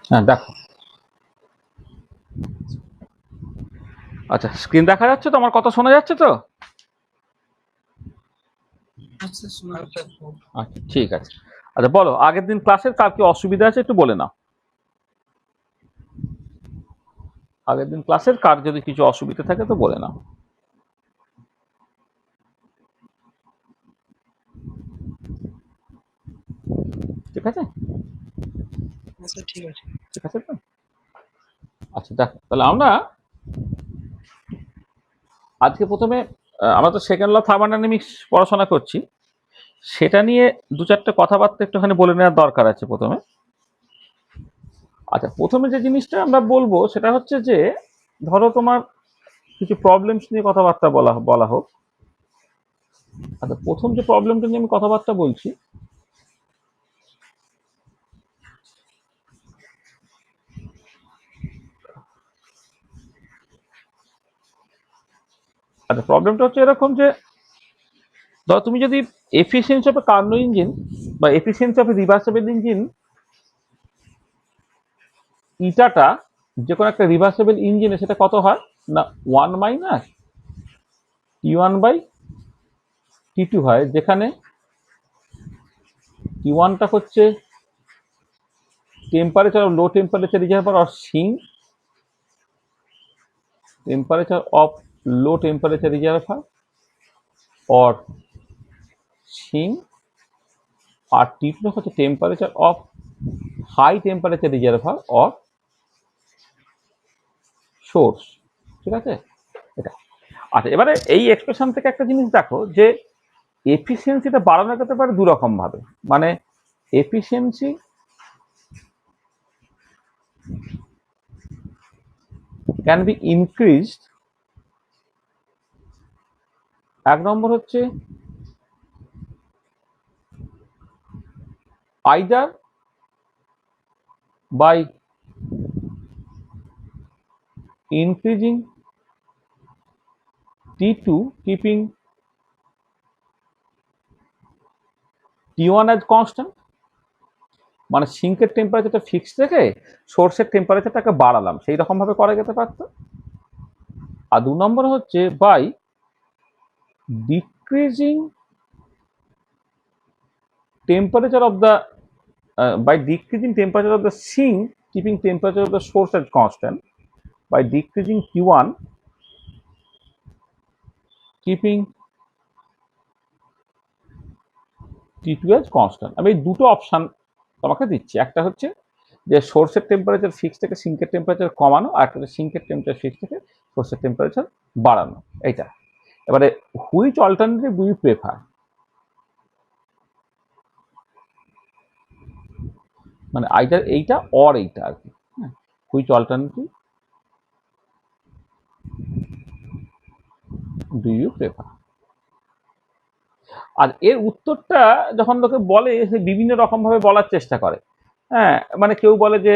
হ্যাঁ দেখো, আচ্ছা স্ক্রিন দেখা যাচ্ছে তো? আমার কথা শোনা যাচ্ছে তো? আচ্ছা ঠিক আছে। আচ্ছা বলো, আগের দিন ক্লাসের কার কি অসুবিধা আছে একটু বলে নাও। আগের দিন ক্লাসের কার যদি কিছু অসুবিধা থাকে তো বলে নাও। ঠিক আছে? আচ্ছা ঠিক আছে। ঠিক আছে তো? আচ্ছা দেখো, তাহলে আমরা আজকে প্রথমে আমরা তো সেকেন্ড ল থার্মোডাইনামিক্স পড়াশোনা করছি, সেটা নিয়ে দু চারটে কথাবার্তা একটুখানি বলে নেওয়ার দরকার আছে প্রথমে। আচ্ছা, প্রথমে যে জিনিসটা আমরা বলবো সেটা হচ্ছে যে, ধরো তোমার কিছু প্রবলেমস নিয়ে কথাবার্তা বলা বলা হোক। আচ্ছা, প্রথম যে প্রবলেমটা নিয়ে আমি কথাবার্তা বলছি, আচ্ছা প্রবলেমটা হচ্ছে এরকম যে, ধরো তুমি যদি efficiency of a Carnot engine বা efficiency of a reversible engine ইটাটা যে কোনো একটা রিভার্সেবল ইঞ্জিনে সেটা কত হয় না, 1 - T1/T2 হয়, যেখানে T1টা হচ্ছে temperature of low temperature reservoir or sink, temperature of low temperature reservoir or sink, আর T2 হচ্ছে temperature of high temperature reservoir or source. ঠিক আছে? এটা আচ্ছা, এবারে এই এক্সপ্রেশন থেকে একটা জিনিস দেখো যে, এফিসিয়েন্সিটা বাড়ানো যেতে পারে দু রকম ভাবে। মানে এফিসিয়েন্সি ক্যান বি ইনক্রিজড। এক নম্বর হচ্ছে either by increasing T2 keeping T1 as constant, মানে সিঙ্কের টেম্পারেচারটা ফিক্সড রেখে সোর্সের টেম্পারেচারটাকে বাড়ালাম, সেই রকম ভাবে করা যেতে পারতো। আর দু নম্বর হচ্ছে by decreasing temperature of the by decreasing temperature of the sink, keeping temperature of the source as constant, by decreasing T1, keeping T2 as constant। আমি এই দুটো অপশন তোমাকে দিচ্ছি। একটা হচ্ছে যে সোর্সের টেম্পারেচার ফিক্স থেকে সিঙ্কের টেম্পারেচার কমানো, আর একটা সিঙ্কের টেম্পারেচার ফিক্স থেকে সোর্সের টেম্পারেচার বাড়ানো। এইটা এবারে which alternative do you prefer, মানে আইদার এইটা অর এইটা আর কি। Which alternative do you prefer. আর এর উত্তরটা যখন লোকে বলে, সে বিভিন্ন রকম ভাবে বলার চেষ্টা করে। হ্যাঁ, মানে কেউ বলে যে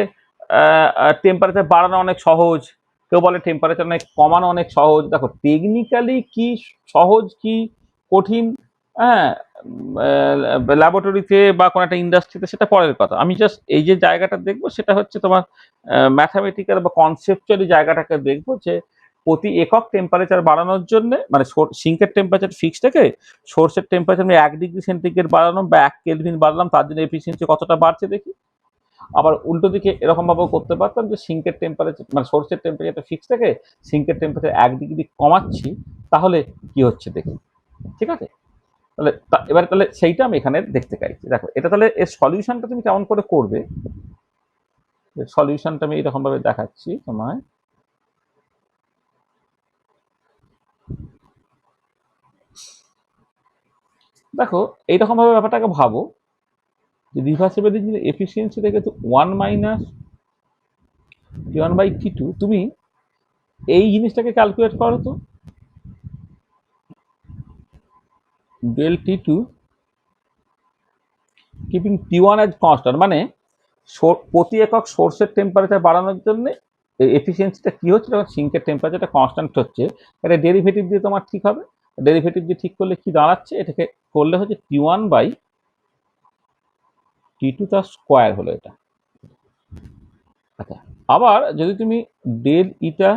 টেম্পারেচার বাড়ানো অনেক সহজ, কেউ বলে টেম্পারেচার অনেক কমানো অনেক সহজ। দেখো টেকনিক্যালি কি সহজ কি কঠিন, হ্যাঁ, ল্যাবরেটরিতে বা কোনো একটা ইন্ডাস্ট্রিতে সেটা পরের কথা। আমি জাস্ট এই যে জায়গাটা দেখবো সেটা হচ্ছে তোমার ম্যাথামেটিক্যাল বা কনসেপচুয়ালি জায়গাটাকে দেখবো যে, প্রতি একক টেম্পারেচার বাড়ানোর জন্য, মানে সিঙ্কের টেম্পারেচার ফিক্স থেকে সোর্সের টেম্পারেচার আমি 1 ডিগ্রি সেন্টিগ্রেড বাড়ালাম বা 1 কেলভিন বাড়ালাম, তার জন্য এফিসিয়েন্সি কতটা বাড়ছে দেখি। আবার উল্টো দিকে এরকম ভাবেও করতে পারতাম যে সিঙ্কের টেম্পারেচার মানে সোর্সের টেম্পারেচারটা ফিক্স থেকে সিঙ্কের টেম্পারেচার 1 ডিগ্রি কমাচ্ছি, তাহলে কি হচ্ছে দেখি। ঠিক আছে? তাহলে এবারে তাহলে সেইটা আমি এখানে দেখতে চাইছি। দেখো এটা তাহলে এর সলিউশনটা তুমি কেমন করে করবে, সলিউশনটা আমি এরকম ভাবে দেখাচ্ছি তোমায়। দেখো এইরকম ভাবে ব্যাপারটাকে ভাবো যে, রিভার্সিবল ইঞ্জিনের এফিসিয়েন্সি থেকে তো 1 - T1/T2, তুমি এই জিনিসটাকে ক্যালকুলেট করো তো, del T2 keeping T1 as constant, মানে প্রতি একক সোর্সের টেম্পারেচার বাড়ানোর জন্য এফিসিয়েন্সিটা কি হচ্ছে যখন সিঙ্কের টেম্পারেচারটা কনস্ট্যান্ট হচ্ছে। এটা ডেরিভেটিভ দিয়ে তোমার ঠিক হবে। ডেরিভেটিভ দিয়ে ঠিক করলে কি দাঁড়াচ্ছে, এটাকে করলে হচ্ছে T1/T2 তার স্কোয়ার হলো এটা। আবার যদি তুমি del eta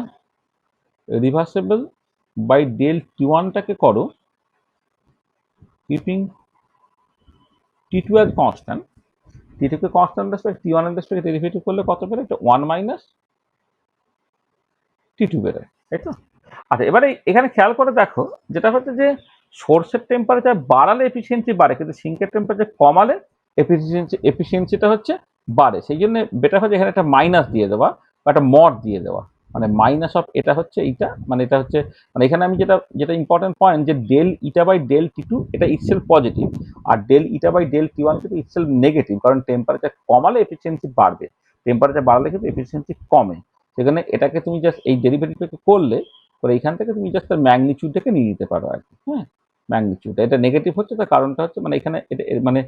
reversible by del T ওয়ানটাকে করো keeping T two as constant, T টুকে কনস্ট্যান্ট রেসপেক্ট টি ওয়ানের রেসপেক্ট ডেরিভেটিভ করলে কত বেরোয়? এটা ওয়ান মাইনাস টি টু বেরোয়, তাই তো? আচ্ছা, এবারে এখানে খেয়াল করে দেখো, যেটা হচ্ছে যে সোর্সের টেম্পারেচার বাড়ালে এফিসিয়েন্সি বাড়ে, কিন্তু সিঙ্কের টেম্পারেচার কমালে এফিসিয়েন্সিটা হচ্ছে বাড়ে। সেই জন্য বেটার হচ্ছে এখানে একটা মাইনাস দিয়ে দেওয়া বা একটা মড দিয়ে দেওয়া, মানে মাইনাস অফ এটা হচ্ছে এইটা, মানে এটা হচ্ছে, মানে এখানে আমি যেটা যেটা ইম্পর্টেন্ট পয়েন্ট, যে del eta by del T two এটা ইটসেলফ পজিটিভ, আর del eta by del T one কিন্তু ইটসেলফ নেগেটিভ, কারণ টেম্পারেচার কমালে এফিসিয়েন্সি বাড়বে, টেম্পারেচার বাড়ালে কিন্তু এফিসিয়েন্সি কমে। সেখানে এটাকে তুমি জাস্ট এই ডেরিভেটিভটাকে করলে পরে এইখান থেকে তুমি জাস্ট তার ম্যাগনিচিউডটাকে নিয়ে নিতে পারো আর কি। হ্যাঁ, ম্যাগনিচিউড এটা নেগেটিভ হচ্ছে, তার কারণটা হচ্ছে মানে এখানে এটা মানে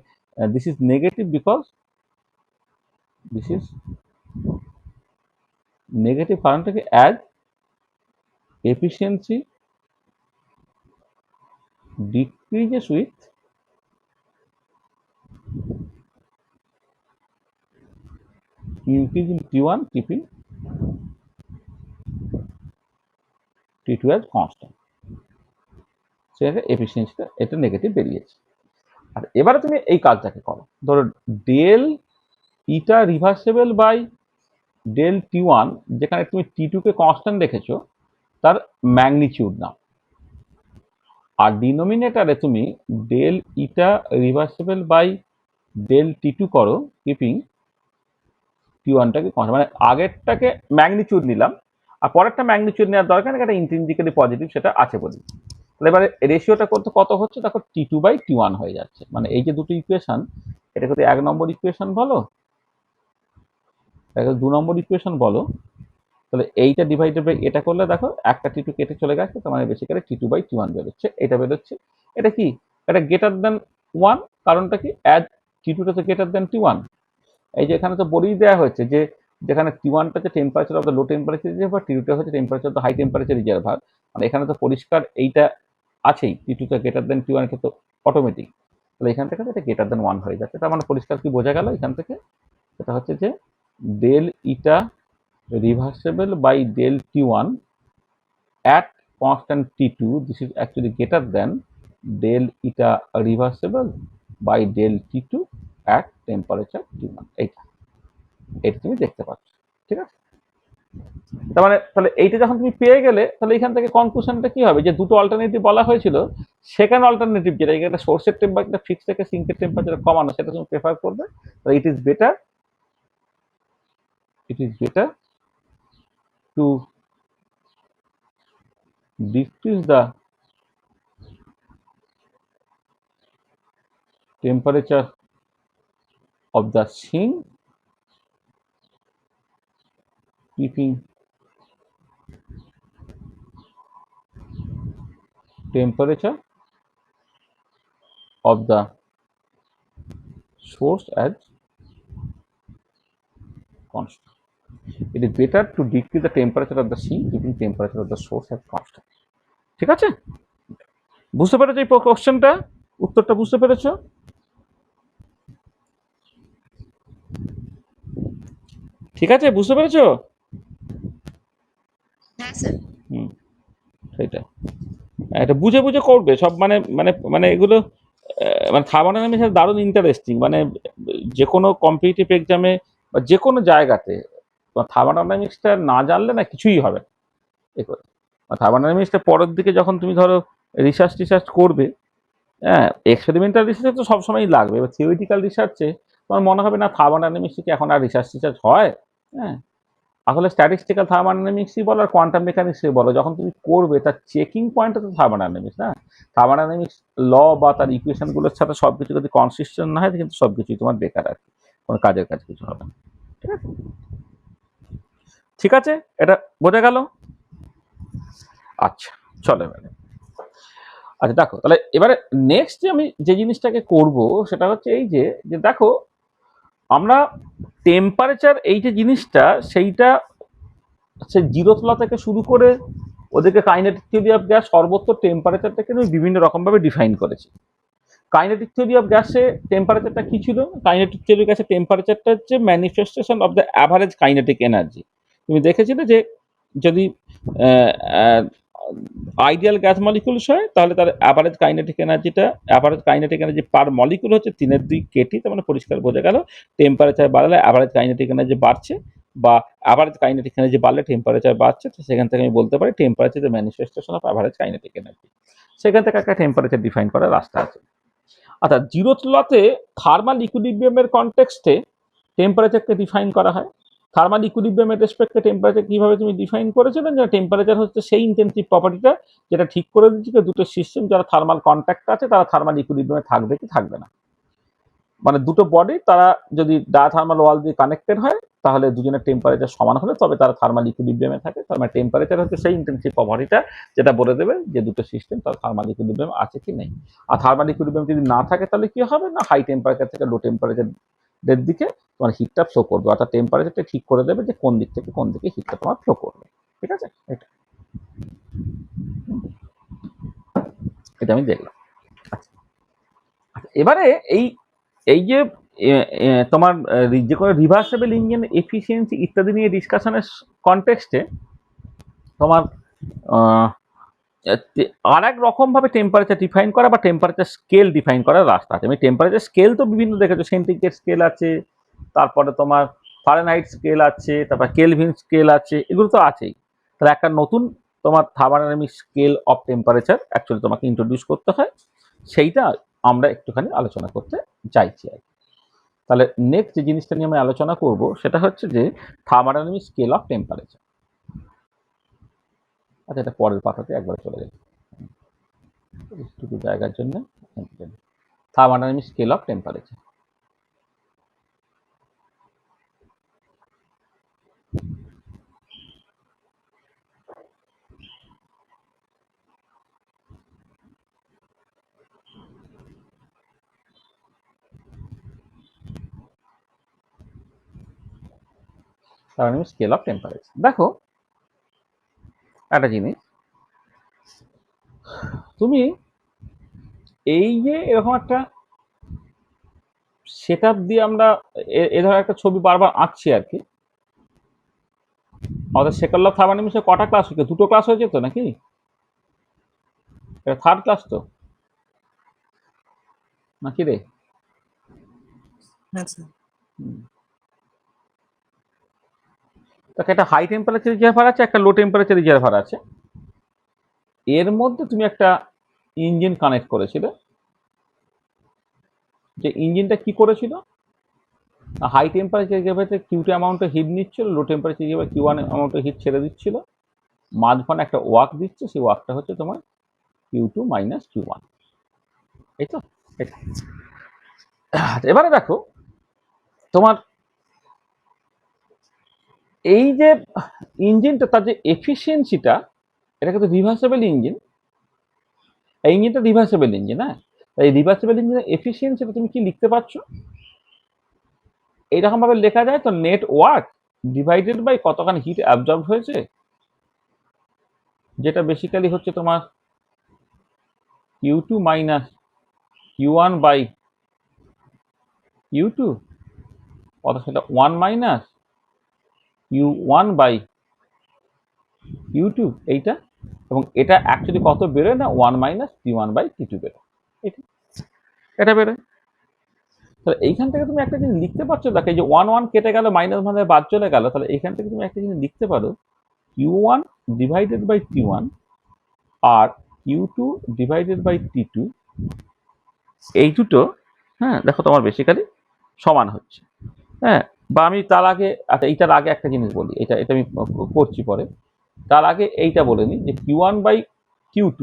this is negative because this is negative, কারণটা কি? As efficiency decreases with increase in T one keeping T two as constant, সেটা এফিসিয়েন্সিটা এটা নেগেটিভ বেরিয়েছে। আর এবারে তুমি এই কাজটাকে করো, ধরো del eta reversible by del T one, যেখানে তুমি টি টুকে কনস্ট্যান্ট রেখেছো, তার ম্যাগনিচিউড নাও, আর ডিনোমিনেটারে তুমি del eta reversible by del T two করো কিপিং টি ওয়ানটাকে কনস্ট্যান্ট, মানে আগেরটাকে ম্যাগনিচিউড নিলাম আর পরেরটা ম্যাগনিচিউড নেওয়ার দরকার নেই, একটা ইন্ট্রিনজিক্যালি পজিটিভ সেটা আছে বলি। তাহলে এবারে রেশিওটা করতে কত হচ্ছে দেখো, টি টু বাই টি ওয়ান হয়ে যাচ্ছে, মানে এই যে দুটো ইকুয়েশন, এটা যদি এক নম্বর ইকুয়েশন বলো, এটা দু নম্বর ইকুয়েশন বলো, তাহলে এইটা ডিভাইডেড বাই এটা করলে দেখো একটা টি টু কেটে চলে গেছে, তার মানে basically T two by T one বেরোচ্ছে, এটা বেরোচ্ছে। এটা কি? এটা গ্রেটার দেন ওয়ান, কারণটা কি? অ্যাজ টি টুটা তো গ্রেটার দেন টি ওয়ান। এই যে এখানে তো বলেই দেওয়া হয়েছে যে যেখানে টি ওয়ানটা হচ্ছে temperature of the low temperature reservoir, T টুটা হচ্ছে temperature of the high temperature reservoir, মানে এখানে তো পরিষ্কার এইটা আছেই, টি টুটা গ্রেটার দেন টি ওয়ান, এটা তো অটোমেটিক। তাহলে এখান থেকে এটা গ্রেটার দেন ওয়ান হয়ে যাচ্ছে, তার মানে পরিষ্কার কি বোঝা গেল এখান থেকে? এটা হচ্ছে যে del eta reversible by del T1 at constant T2, this is actually greater than del eta reversible by del T2 at temperature T1, এটা তুমি দেখতে পাচ্ছ, ঠিক আছে? তার মানে তাহলে এইটা যখন তুমি পেয়ে গেলে, তাহলে এখান থেকে কনক্লুশনটা কি হবে, যে দুটো অল্টারনেটিভ বলা হয়েছিল, সেখানে অল্টারনেটিভ যেটা একটা সোর্সের টেম্পারেচার ফিক্স থেকে সিঙ্কের টেম্পারেচার কমানো, সেটা তুমি প্রেফার করবে। তাহলে it is better to decrease the temperature of the sink, keeping temperature of the source as constant. It is better to decrease the temperature of the sink, keeping temperature of the source as constant. ঠিক আছে? বুঝতে পেরেছো এই কোশ্চেনটা? উত্তরটা বুঝতে পেরেছো? ঠিক আছে, বুঝতে পেরেছো? হ্যাঁ স্যার। হুম, সেটা এটা বুঝে বুঝে করবে সব, মানে মানে মানে এগুলো মানে থার্মোডাইনামিক্স দারুণ ইন্টারেস্টিং, মানে যে কোনো কম্পিটিটিভ এক্সামে বা যে কোনো জায়গাতে থার্মোডাইনামিক্সটা না জানলে না কিছুই হবে না। থার্মোডাইনামিক্সটা পরের দিকে যখন তুমি ধরো রিসার্চ করবে, হ্যাঁ, এক্সপেরিমেন্টাল রিসার্চে তো সবসময়ই লাগবে, এবার থিওরিটিক্যাল রিসার্চে তোমার মনে হবে না থার্মোডাইনামিক্সে কি এখন আর রিসার্চ হয়? হ্যাঁ, আসলে স্ট্যাটিস্টিক্যাল থার্মোডাইনামিক্সই বলো আর কোয়ান্টাম মেকানিক্সই বলো, যখন তুমি করবে তার চেকিং পয়েন্টটা তো থার্মোডাইনামিক্স না। থার্মোডাইনামিক্স ল বা তার ইকুয়েশনগুলোর সাথে সবকিছু যদি কনসিস্টেন্ট না হয়, কিন্তু সবকিছুই তোমার বেকার আর কি, কোনো কাজের কাজ কিছু হবে না। ঠিক আছে, ঠিক আছে, এটা বোঝা গেল? আচ্ছা, চলো এবারে। আচ্ছা দেখো, তাহলে এবারে নেক্সট যে আমি যে জিনিসটাকে করব সেটা হচ্ছে এই যে দেখো আমরা টেম্পারেচার এই যে জিনিসটা, সেইটা সে জিরো তলা থেকে শুরু করে ওদেরকে কাইনেটিক থিওরি অফ গ্যাস সর্বত্র টেম্পারেচারটাকে আমি বিভিন্ন রকমভাবে ডিফাইন করেছি। কাইনেটিক থিওরি অফ গ্যাসে টেম্পারেচারটা কি ছিল? কাইনেটিক থিওরি গ্যাসে টেম্পারেচারটা হচ্ছে manifestation of the average kinetic energy. তুমি দেখেছিলে যে যদি আইডিয়াল গ্যাস মলিকুলস হয় তাহলে তার অ্যাভারেজ কাইনেটিক এনার্জি পার মলিকুল হচ্ছে 3/2 কেটি, তার মানে পরিষ্কার বোঝা গেল টেম্পারেচার বাড়লে অ্যাভারেজ কাইনেটিক এনার্জি বাড়ছে, বা অ্যাভারেজ কাইনেটিক এনার্জি বাড়লে টেম্পারেচার বাড়ছে। তো সেখান থেকে আমি বলতে পারি temperature the manifestation of average kinetic energy. সেখান থেকে একটা টেম্পারেচার ডিফাইন করার রাস্তা আছে। আচ্ছা, জিরোথ লতে থার্মাল ইকুইলিব্রিয়ামের কনটেক্সটে টেম্পারেচারকে ডিফাইন করা হয়। থার্মাল ইকুইলিব্রিয়ামের রেসপেক্টে টেম্পারেচার কিভাবে তুমি ডিফাইন করেছিলেন, যে টেম্পারেচার হচ্ছে সেই ইন্টেন্সিভ প্রপার্টিটা যেটা ঠিক করে দিচ্ছে যে দুটো সিস্টেম যারা থার্মাল কন্ট্যাক্ট আছে তারা থার্মাল ইকুইলিব্রিয়ামে থাকবে কি থাকবে না। মানে দুটো বডি তারা যদি ডায়াথার্মাল ওয়াল দিয়ে কানেক্টেড হয় তাহলে দুজনের টেম্পারেচার সমান হলে তবে তারা থার্মাল ইকুইলিব্রিয়ামে থাকে। তার মানে টেম্পারেচার হচ্ছে সেই ইন্টেন্সিভ প্রপার্টিটা যেটা বলে দেবে যে দুটো সিস্টেম তার থার্মাল ইকুইলিব্রিয়াম আছে কি নেই। আর থার্মাল ইকুইলিব্রিয়াম যদি না থাকে তাহলে কি হবে না, হাই টেম্পারেচার থেকে লো টেম্পারেচারের দিকে তোমার হিটটা ফ্লো করবে, অর্থাৎ টেম্পারেচারটা ঠিক করে দেবে যে কোন দিক থেকে কোন দিকে হিটটা তোমার ফ্লো করবে। ঠিক আছে, এটা এটা আমি দেখলাম। আচ্ছা, এবারে এই এই যে তোমার যে কোনো রিভার্সেবল ইঞ্জিন এফিসিয়েন্সি ইত্যাদি নিয়ে ডিসকাশনের কনটেক্সটে তোমার আর এক রকমভাবে টেম্পারেচার ডিফাইন করা বা টেম্পারেচার স্কেল ডিফাইন করার রাস্তা আছে। আমি টেম্পারেচার স্কেল তো বিভিন্ন দেখেছো, সেন্টিগ্রেড স্কেল আছে, তারপরে তোমার ফারেনহাইট স্কেল আছে, তারপর কেলভিন স্কেল আছে, এগুলো তো আছেই। তাহলে একটা নতুন তোমার thermodynamic scale of temperature actually তোমাকে ইন্ট্রোডিউস করতে হয়, সেইটা আমরা একটুখানি আলোচনা করতে চাইছি আর কি। তাহলে নেক্সট যে জিনিসটা নিয়ে আমি আলোচনা করব সেটা হচ্ছে যে থার্মোডাইনামিক স্কেল অফ টেম্পারেচার। আচ্ছা, এটা পরের পাতাতে একবার চলে যাবে একটু জায়গার জন্য। Thermodynamic scale of temperature. Thermodynamic scale of temperature. দেখো একটা জিনিস, তুমি এই যে এরকম একটা সেট আপ দিয়ে আমরা এ ধরনের একটা ছবি বারবার আঁকছি আর কি। আমাদের সেকেন্ড অফ থার্মোডাইনামিক্সে কটা ক্লাস হয়েছে? দুটো ক্লাস হয়েছে তো নাকি? এটা থার্ড ক্লাস তো নাকি রে? হ্যাঁ স্যার। তাকে একটা হাই টেম্পারেচার রিজার্ভার আছে, একটা লো টেম্পারেচার রিজার্ভার আছে। এর মধ্যে তুমি একটা ইঞ্জিন কানেক্ট করেছিলে, যে ইঞ্জিনটা কি করেছিল, হাই টেম্পারেচার রিজার্ভারে কিউটি অ্যামাউন্টে হিট নিচ্ছিল, লো টেম্পারেচার রিজার্ভারে কিউ1 অ্যামাউন্টে হিট ছেড়ে দিচ্ছিল, মাঝখানে একটা ওয়ার্ক দিচ্ছে, সেই ওয়ার্কটা হচ্ছে তোমার কিউ2 মাইনাস কিউ1। এই তো এটা। এবারে দেখো তোমার এই যে ইঞ্জিনটা তার যে এফিসিয়েন্সিটা, এটা কিন্তু রিভার্সেবল ইঞ্জিন। এই ইঞ্জিনটা রিভার্সেবল ইঞ্জিন। হ্যাঁ, এই রিভার্সেবল ইঞ্জিনের এফিসিয়েন্সিটা তুমি কি লিখতে পারছো? এইরকম ভাবে লেখা যায় তো, নেট ওয়ার্ক ডিভাইডেড বাই কতখানি হিট অ্যাবজর্ব হয়েছে, যেটা বেসিক্যালি হচ্ছে তোমার কিউ2 মাইনাস কিউ1 বাই কিউ2, অথবা সেটা 1 মাইনাস কিউ1 বাই কিউ2 এইটা, এবং এটা অ্যাকচুয়ালি কত বেরোয় না 1 মাইনাস কিউ1 বাই কিউ2 বেরোয়। এটা বেরোয়। তাহলে এইখান থেকে তুমি একটা জিনিস লিখতে পারছো, দেখো এই যে 1 কেটে গেল, মাইনাস মানে বাদ চলে গেল, তাহলে এখান থেকে তুমি একটা জিনিস লিখতে পারো, কিউ1 ডিভাইডেড বাই কিউ1 আর কিউ2 ডিভাইডেড বাই টি2, এই দুটো হ্যাঁ দেখো তোমার বেসিক্যালি সমান হচ্ছে। হ্যাঁ, বা আমি তার আগে, আচ্ছা এইটার আগে একটা জিনিস বলি, এটা এটা আমি করছি পরে। তার আগে এইটা বলে নিই যে কিউ1 বাই কিউ2,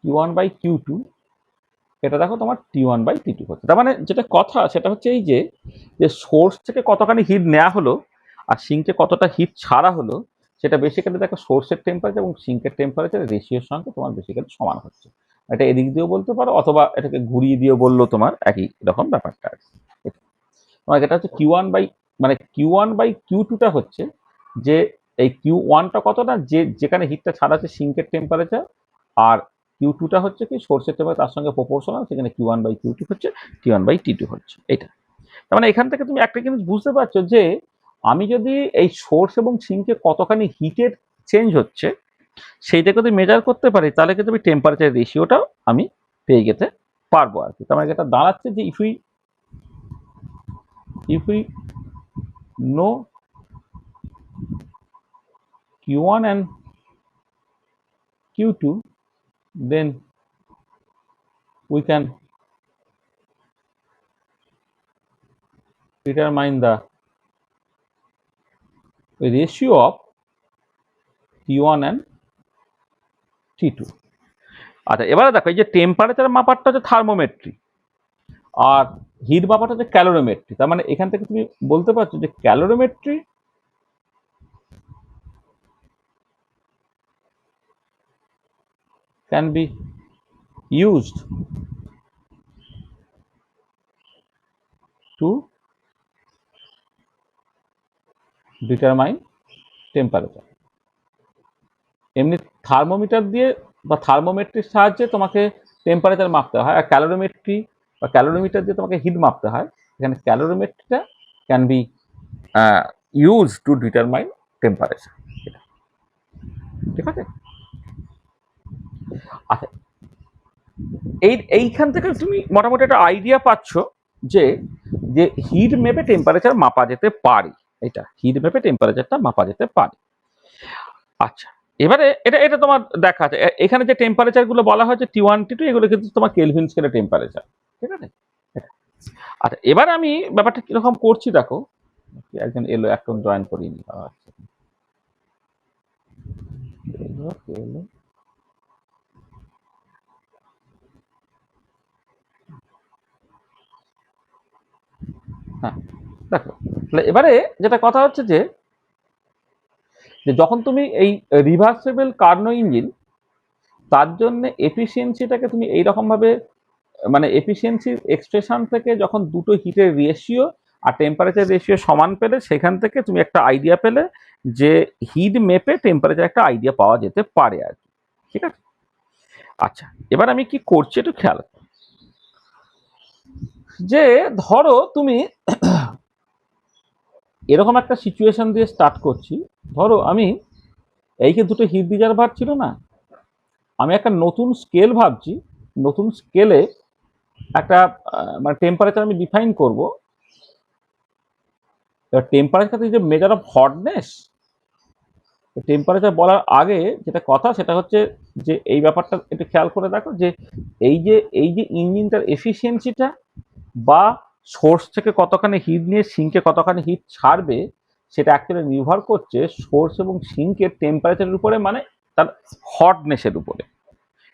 কিউ1 বাই কিউ2, এটা দেখো তোমার টি1 বাই টি2 হচ্ছে। তার মানে যেটা কথা সেটা হচ্ছে এই যে সোর্স থেকে কতখানি হিট নেওয়া হলো আর সিঙ্কে কতটা হিট ছাড়া হলো, সেটা বেসিক্যালি দেখো সোর্সের টেম্পারেচার এবং সিঙ্কের টেম্পারেচারের রেশিওর সঙ্গে তোমার বেসিক্যালি সমান হচ্ছে। এটা এদিক দিয়েও বলতে পারো, অথবা এটাকে ঘুরিয়ে দিয়েও বললো তোমার একই রকম ব্যাপারটা আছে। তোমার এটা হচ্ছে কিউ1 বাই, মানে কিউ1 বাই কিউ2টা হচ্ছে যে এই কিউ1টা কতটা, যে যেখানে হিটটা ছাড়া আছে সিঙ্কের টেম্পারেচার, আর কিউ2টা হচ্ছে কি সোর্সের টেম্পারেচার তার সঙ্গে প্রপোর্শনাল, সেখানে কিউ1 বাই কিউ2 হচ্ছে টি1 বাই টি2 হচ্ছে। এটা তার মানে এখান থেকে তুমি একটা জিনিস বুঝতে পারছো যে আমি যদি এই সোর্স এবং সিঙ্কে কতখানি হিটের চেঞ্জ হচ্ছে সেইটাকে যদি মেজার করতে পারি তাহলে কিন্তু আমি টেম্পারেচার রেশিওটাও আমি পেয়ে যেতে পারবো আর কি। তার মানে এটা দাঁড়াচ্ছে যে if we know Q1 and Q2, then we can determine the ratio of T1 and T2। আচ্ছা, এবারে দেখো এই যে টেম্পারেচার মাপারটা হচ্ছে থার্মোমেট্রি আর হিট মাপারটা হচ্ছে ক্যালোরিমেট্রি। তার মানে এখান থেকে তুমি বলতে পারছো যে ক্যালোরিমেট্রি can be used to determine temperature। এমনি থার্মোমিটার দিয়ে বা থার্মোমেট্রির সাহায্যে তোমাকে টেম্পারেচার মাপতে হয়, আর ক্যালোরিমেট্রি বা ক্যালোরিমিটার দিয়ে তোমাকে হিট মাপতে হয়। এখানে ক্যালোরিমেট্রিটা can be use to determine temperature. ঠিক আছে? আচ্ছা, এইখান থেকে তুমি মোটামুটি একটা আইডিয়া পাচ্ছ যে যে হিট মেপে টেম্পারেচার মাপা যেতে পারে। এটা হিট মেপে টেম্পারেচারটা মাপা যেতে পারে। আচ্ছা, এবারে এটা এটা তোমার দেখা আছে এখানে যে টেম্পারেচার গুলো বলা হয়েছে T1 T2 এগুলো কিন্তু তোমার কেলভিন স্কেলে টেম্পারেচার। ঠিক আছে? আচ্ছা, এবার আমি ব্যাপারটা কিরকম করছি দেখো। একজন এলো, একজন জয়েন করিয়ে নি। আচ্ছা, এলো। হ্যাঁ, দেখো এবারে যেটা কথা হচ্ছে যে যখন তুমি এই রিভার্সেবল কার্নো ইঞ্জিন তার জন্য এফিসিয়েন্সিটাকে তুমি এইরকম ভাবে মানে এফিসিয়েন্সির এক্সপ্রেশন থেকে যখন দুটো হিটের রেশিও আর টেম্পারেচার রেশিও সমান পেলে সেখান থেকে তুমি একটা আইডিয়া পেলে যে হিট মেপে টেম্পারেচার একটা আইডিয়া পাওয়া যেতে পারে আর কি। ঠিক আছে? আচ্ছা, এবার আমি কি করছি একটু খেয়াল যে ধরো তুমি এরকম একটা সিচুয়েশন দিয়ে স্টার্ট করছি। ধরো আমি এই যে দুটো হিট রিজার্ভার ছিল না, আমি একটা নতুন স্কেল ভাবছি। নতুন স্কেলে একটা মানে টেম্পারেচার আমি ডিফাইন করব। টেম্পারেচার যে মেজার অফ হটনেস, টেম্পারেচার বলার আগে যেটা কথা সেটা হচ্ছে যে এই ব্যাপারটা একটু খেয়াল করে দেখো যে এই যে ইঞ্জিনটার এফিসিয়েন্সিটা বা সোর্স থেকে কতখানি হিট নিয়ে সিঙ্কে কতখানি হিট ছাড়বে সেটা অ্যাকচুয়ালি নির্ভর করছে সোর্স এবং সিঙ্কের টেম্পারেচারের উপরে, মানে তার হটনেসের উপরে।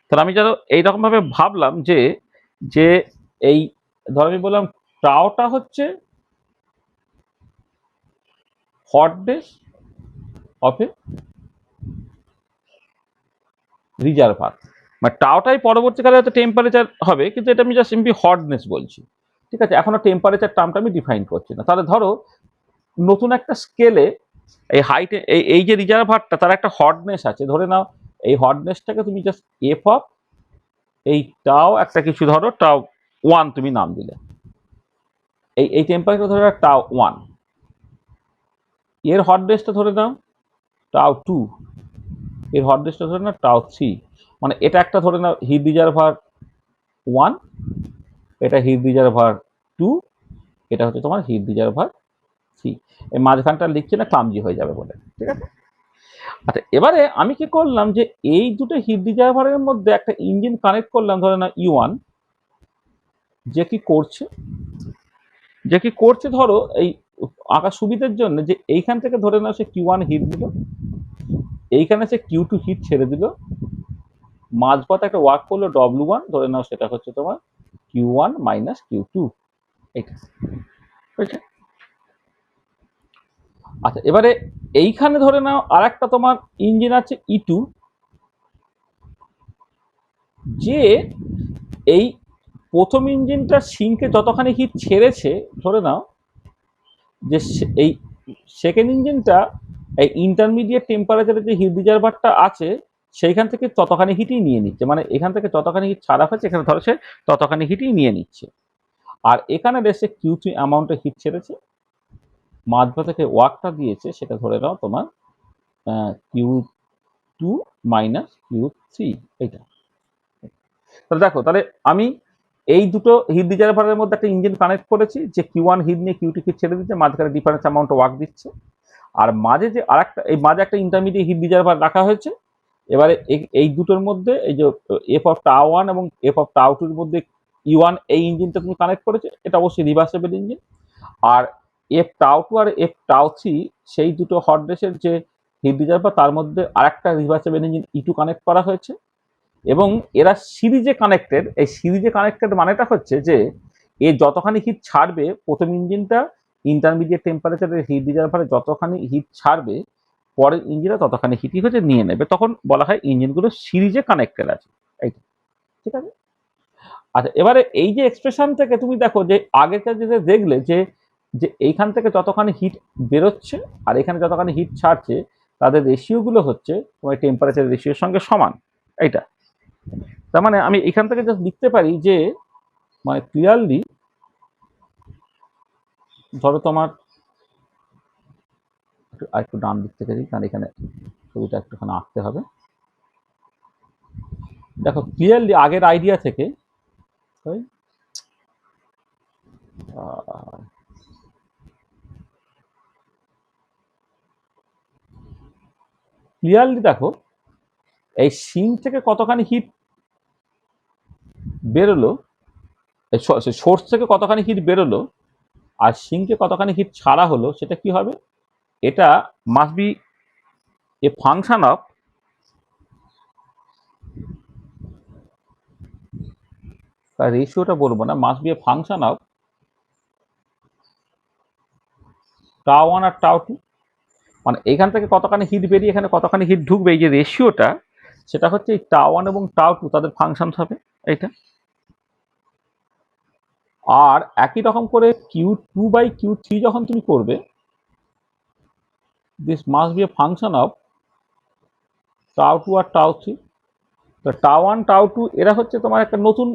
তাহলে আমি যেন এইরকম ভাবে ভাবলাম যে যে এই ধর আমি বললাম টাওটা হচ্ছে হটনেস অফ এ রিজার্ভার, মানে টাওটাই পরবর্তীকালে হয়তো টেম্পারেচার হবে, কিন্তু এটা আমি জাস্ট এমনি হটনেস বলছি। ঠিক আছে? এখনো টেম্পারেচার টার্মটা আমি ডিফাইন করছি না। তাহলে ধরো নতুন একটা স্কেলে এই হাইট এই যে রিজার্ভারটা তার একটা হটনেস আছে, ধরে নাও এই হটনেসটাকে তুমি জাস্ট এফ অফ এই টাও একটা কিছু ধরো টাও 1 তুমি নাম দিলে। এই টেম্পারেচার ধরে টাও 1, এর হটনেসটা ধরে নাও টাও 2, এর হটনেসটা ধরে নাও টাও 3। মানে এটা একটা ধরে নাও হিট রিজার্ভার 1, এটা হিট রিজার্ভার 2, এটা হচ্ছে তোমার হিট রিজার্ভার 3। এই মাঝখানটা লিখছি না, ক্লামজি হয়ে যাবে বলে। ঠিক আছে? আচ্ছা, এবারে আমি কি করলাম যে এই দুটো হিট রিজার্ভারের মধ্যে একটা ইঞ্জিন কানেক্ট করলাম, ধরে না E1। যে কি করছে ধরো এই আঁকা সুবিধার জন্য যে এইখান থেকে ধরে নাও সে Q1 হিট দিল, এইখানে সে Q2 হিট ছেড়ে দিল, মাঝপথে একটা ওয়ার্ক করলো W1, ধরে নাও সেটা হচ্ছে তোমার Q1 মাইনাস Q2। এইটা বুঝলে? আচ্ছা, এবারে এইখানে ধরে নাও আর একটা তোমার ইঞ্জিন আছে E2, যে এই প্রথম ইঞ্জিনটা সিঙ্কে যতখানি হিট ছেড়েছে, ধরে নাও যে এই সেকেন্ড ইঞ্জিনটা এই ইন্টারমিডিয়েট টেম্পারেচারে যে হিট রিজার্ভারটা আছে সেইখান থেকে ততখানি হিটই নিয়ে নিচ্ছে। মানে এখান থেকে যতখানি হিট ছাড়া হচ্ছে এখানে ধরো সে ততখানি হিটই নিয়ে নিচ্ছে। আর এখানে এসে কিউ থ্রি অ্যামাউন্টে হিট ছেড়েছে, মাঝপথে থেকে ওয়ার্কটা দিয়েছে সেটা ধরে নাও তোমার Q two minus Q three, এইটা। তাহলে দেখো, তাহলে আমি এই দুটো হিট রিজার্ভারের মধ্যে একটা ইঞ্জিন কানেক্ট করেছি, যে কিউ ওয়ান হিট নিয়ে কিউ টু হিট ছেড়ে দিচ্ছে, মাঝখানে ডিফারেন্স অ্যামাউন্ট ওয়ার্ক দিচ্ছে। আর মাঝে যে আরেকটা, এই মাঝে একটা ইন্টারমিডিয়েট হিট রিজার্ভার রাখা হয়েছে। এবারে এই দুটোর মধ্যে এই যে এফ অফ টাও ওয়ান এবং এফ অফ টাও টুর মধ্যে ই ওয়ান, এই ইঞ্জিনটা তুমি কানেক্ট করেছো, এটা অবশ্যই রিভার্সেবল ইঞ্জিন। আর এফ টাও টু আর এফ টাও থ্রি, সেই দুটো হট ডেসের যে হিট রিজার্ভার, তার মধ্যে আরেকটা reversible engine E to connect করা হয়েছে। এবং এরা সিরিজে কানেক্টেড। এই সিরিজে কানেক্টেড মানেটা হচ্ছে যে এ যতখানি হিট ছাড়বে, প্রথম ইঞ্জিনটা ইন্টারমিডিয়েট টেম্পারেচারের হিট রিজার্ভারে যতখানি হিট ছাড়বে, পরের ইঞ্জিনটা ততখানি হিটই হচ্ছে নিয়ে নেবে। তখন বলা হয় ইঞ্জিনগুলো সিরিজে কানেক্টেড আছে। এই তো, ঠিক আছে। আচ্ছা, এবারে এই যে এক্সপ্রেশন থেকে তুমি দেখো যে আগেকার যেটা দেখলে যে যে এইখান থেকে যতখানি হিট বেরোচ্ছে আর এখানে যতখানি হিট ছাড়ছে, তাদের রেশিওগুলো হচ্ছে তোমার টেম্পারেচার রেশিওর সঙ্গে সমান। এইটা তার মানে আমি এখান থেকে জাস্ট লিখতে পারি যে, মানে ক্লিয়ারলি ধরো তোমার আরেকটু ডান দিক থেকে দিই, কারণ এখানে ছবিটা একটুখানি আঁকতে হবে। দেখো ক্লিয়ারলি আগের আইডিয়া থেকে ক্লিয়ারলি দেখো এই সিঙ্ক থেকে কতখানি হিট বেরোলো, সোর্স থেকে কতখানি হিট বেরোলো আর সিঙ্কে কতখানি হিট ছাড়া হলো, সেটা কি হবে? এটা must be a function of রেশিওটা বলবো না, must be a function of tau one আর টাও টু। মানে এখান থেকে কতখানি হিট বেরিয়ে এখানে কতখানি হিট ঢুকবে, এই যে রেশিওটা, সেটা হচ্ছে এই টাও ওয়ান এবং টাও টু তাদের ফাংশন হবে এইটা। আর একই রকম করে Q two by Q three যখন তুমি করবে, this must be a function of tau two আর টাও থ্রি। তো টাও ওয়ান টাও টু এরা হচ্ছে তোমার একটা নতুন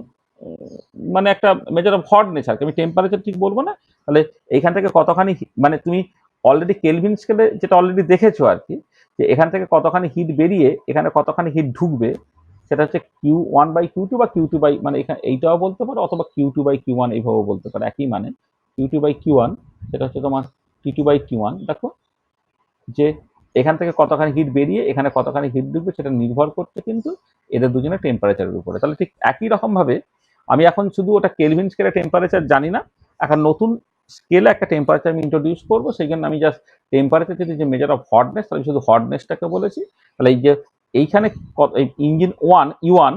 মানে একটা মেজার অফ হট নেচার, আমি টেম্পারেচার ঠিক বলবো না। তাহলে এইখান থেকে কতখানি মানে তুমি অলরেডি কেলভিন স্কেলে যেটা অলরেডি দেখেছো আর কি, যে এখান থেকে কতখানি হিট বেরিয়ে এখানে কতখানি হিট ঢুকবে, সেটা হচ্ছে Q one by Q two বা কিউ টু বাই, মানে এখানে এইটাও বলতে পারো, অথবা Q two by Q one এইভাবেও বলতে পারো, একই মানে Q two by Q one, সেটা হচ্ছে তোমার T two by Q one. দেখো যে এখান থেকে কতখানি হিট বেরিয়ে এখানে কতখানি হিট ঢুকবে, সেটা নির্ভর করছে কিন্তু এদের দুজনের টেম্পারেচারের উপরে। তাহলে ঠিক একই রকম ভাবে আমি এখন শুধু ওটা কেলভিন স্কেলে টেম্পারেচার জানি না, এখন নতুন স্কেলে একটা টেম্পারেচার আমি ইন্ট্রোডিউস করবো, সেই জন্য আমি জাস্ট টেম্পারেচার যদি যে মেজার অফ হটনেস, তাহলে শুধু হটনেসটাকে বলেছি। তাহলে এই যে এইখানে ইঞ্জিন ওয়ান ই ওয়ান,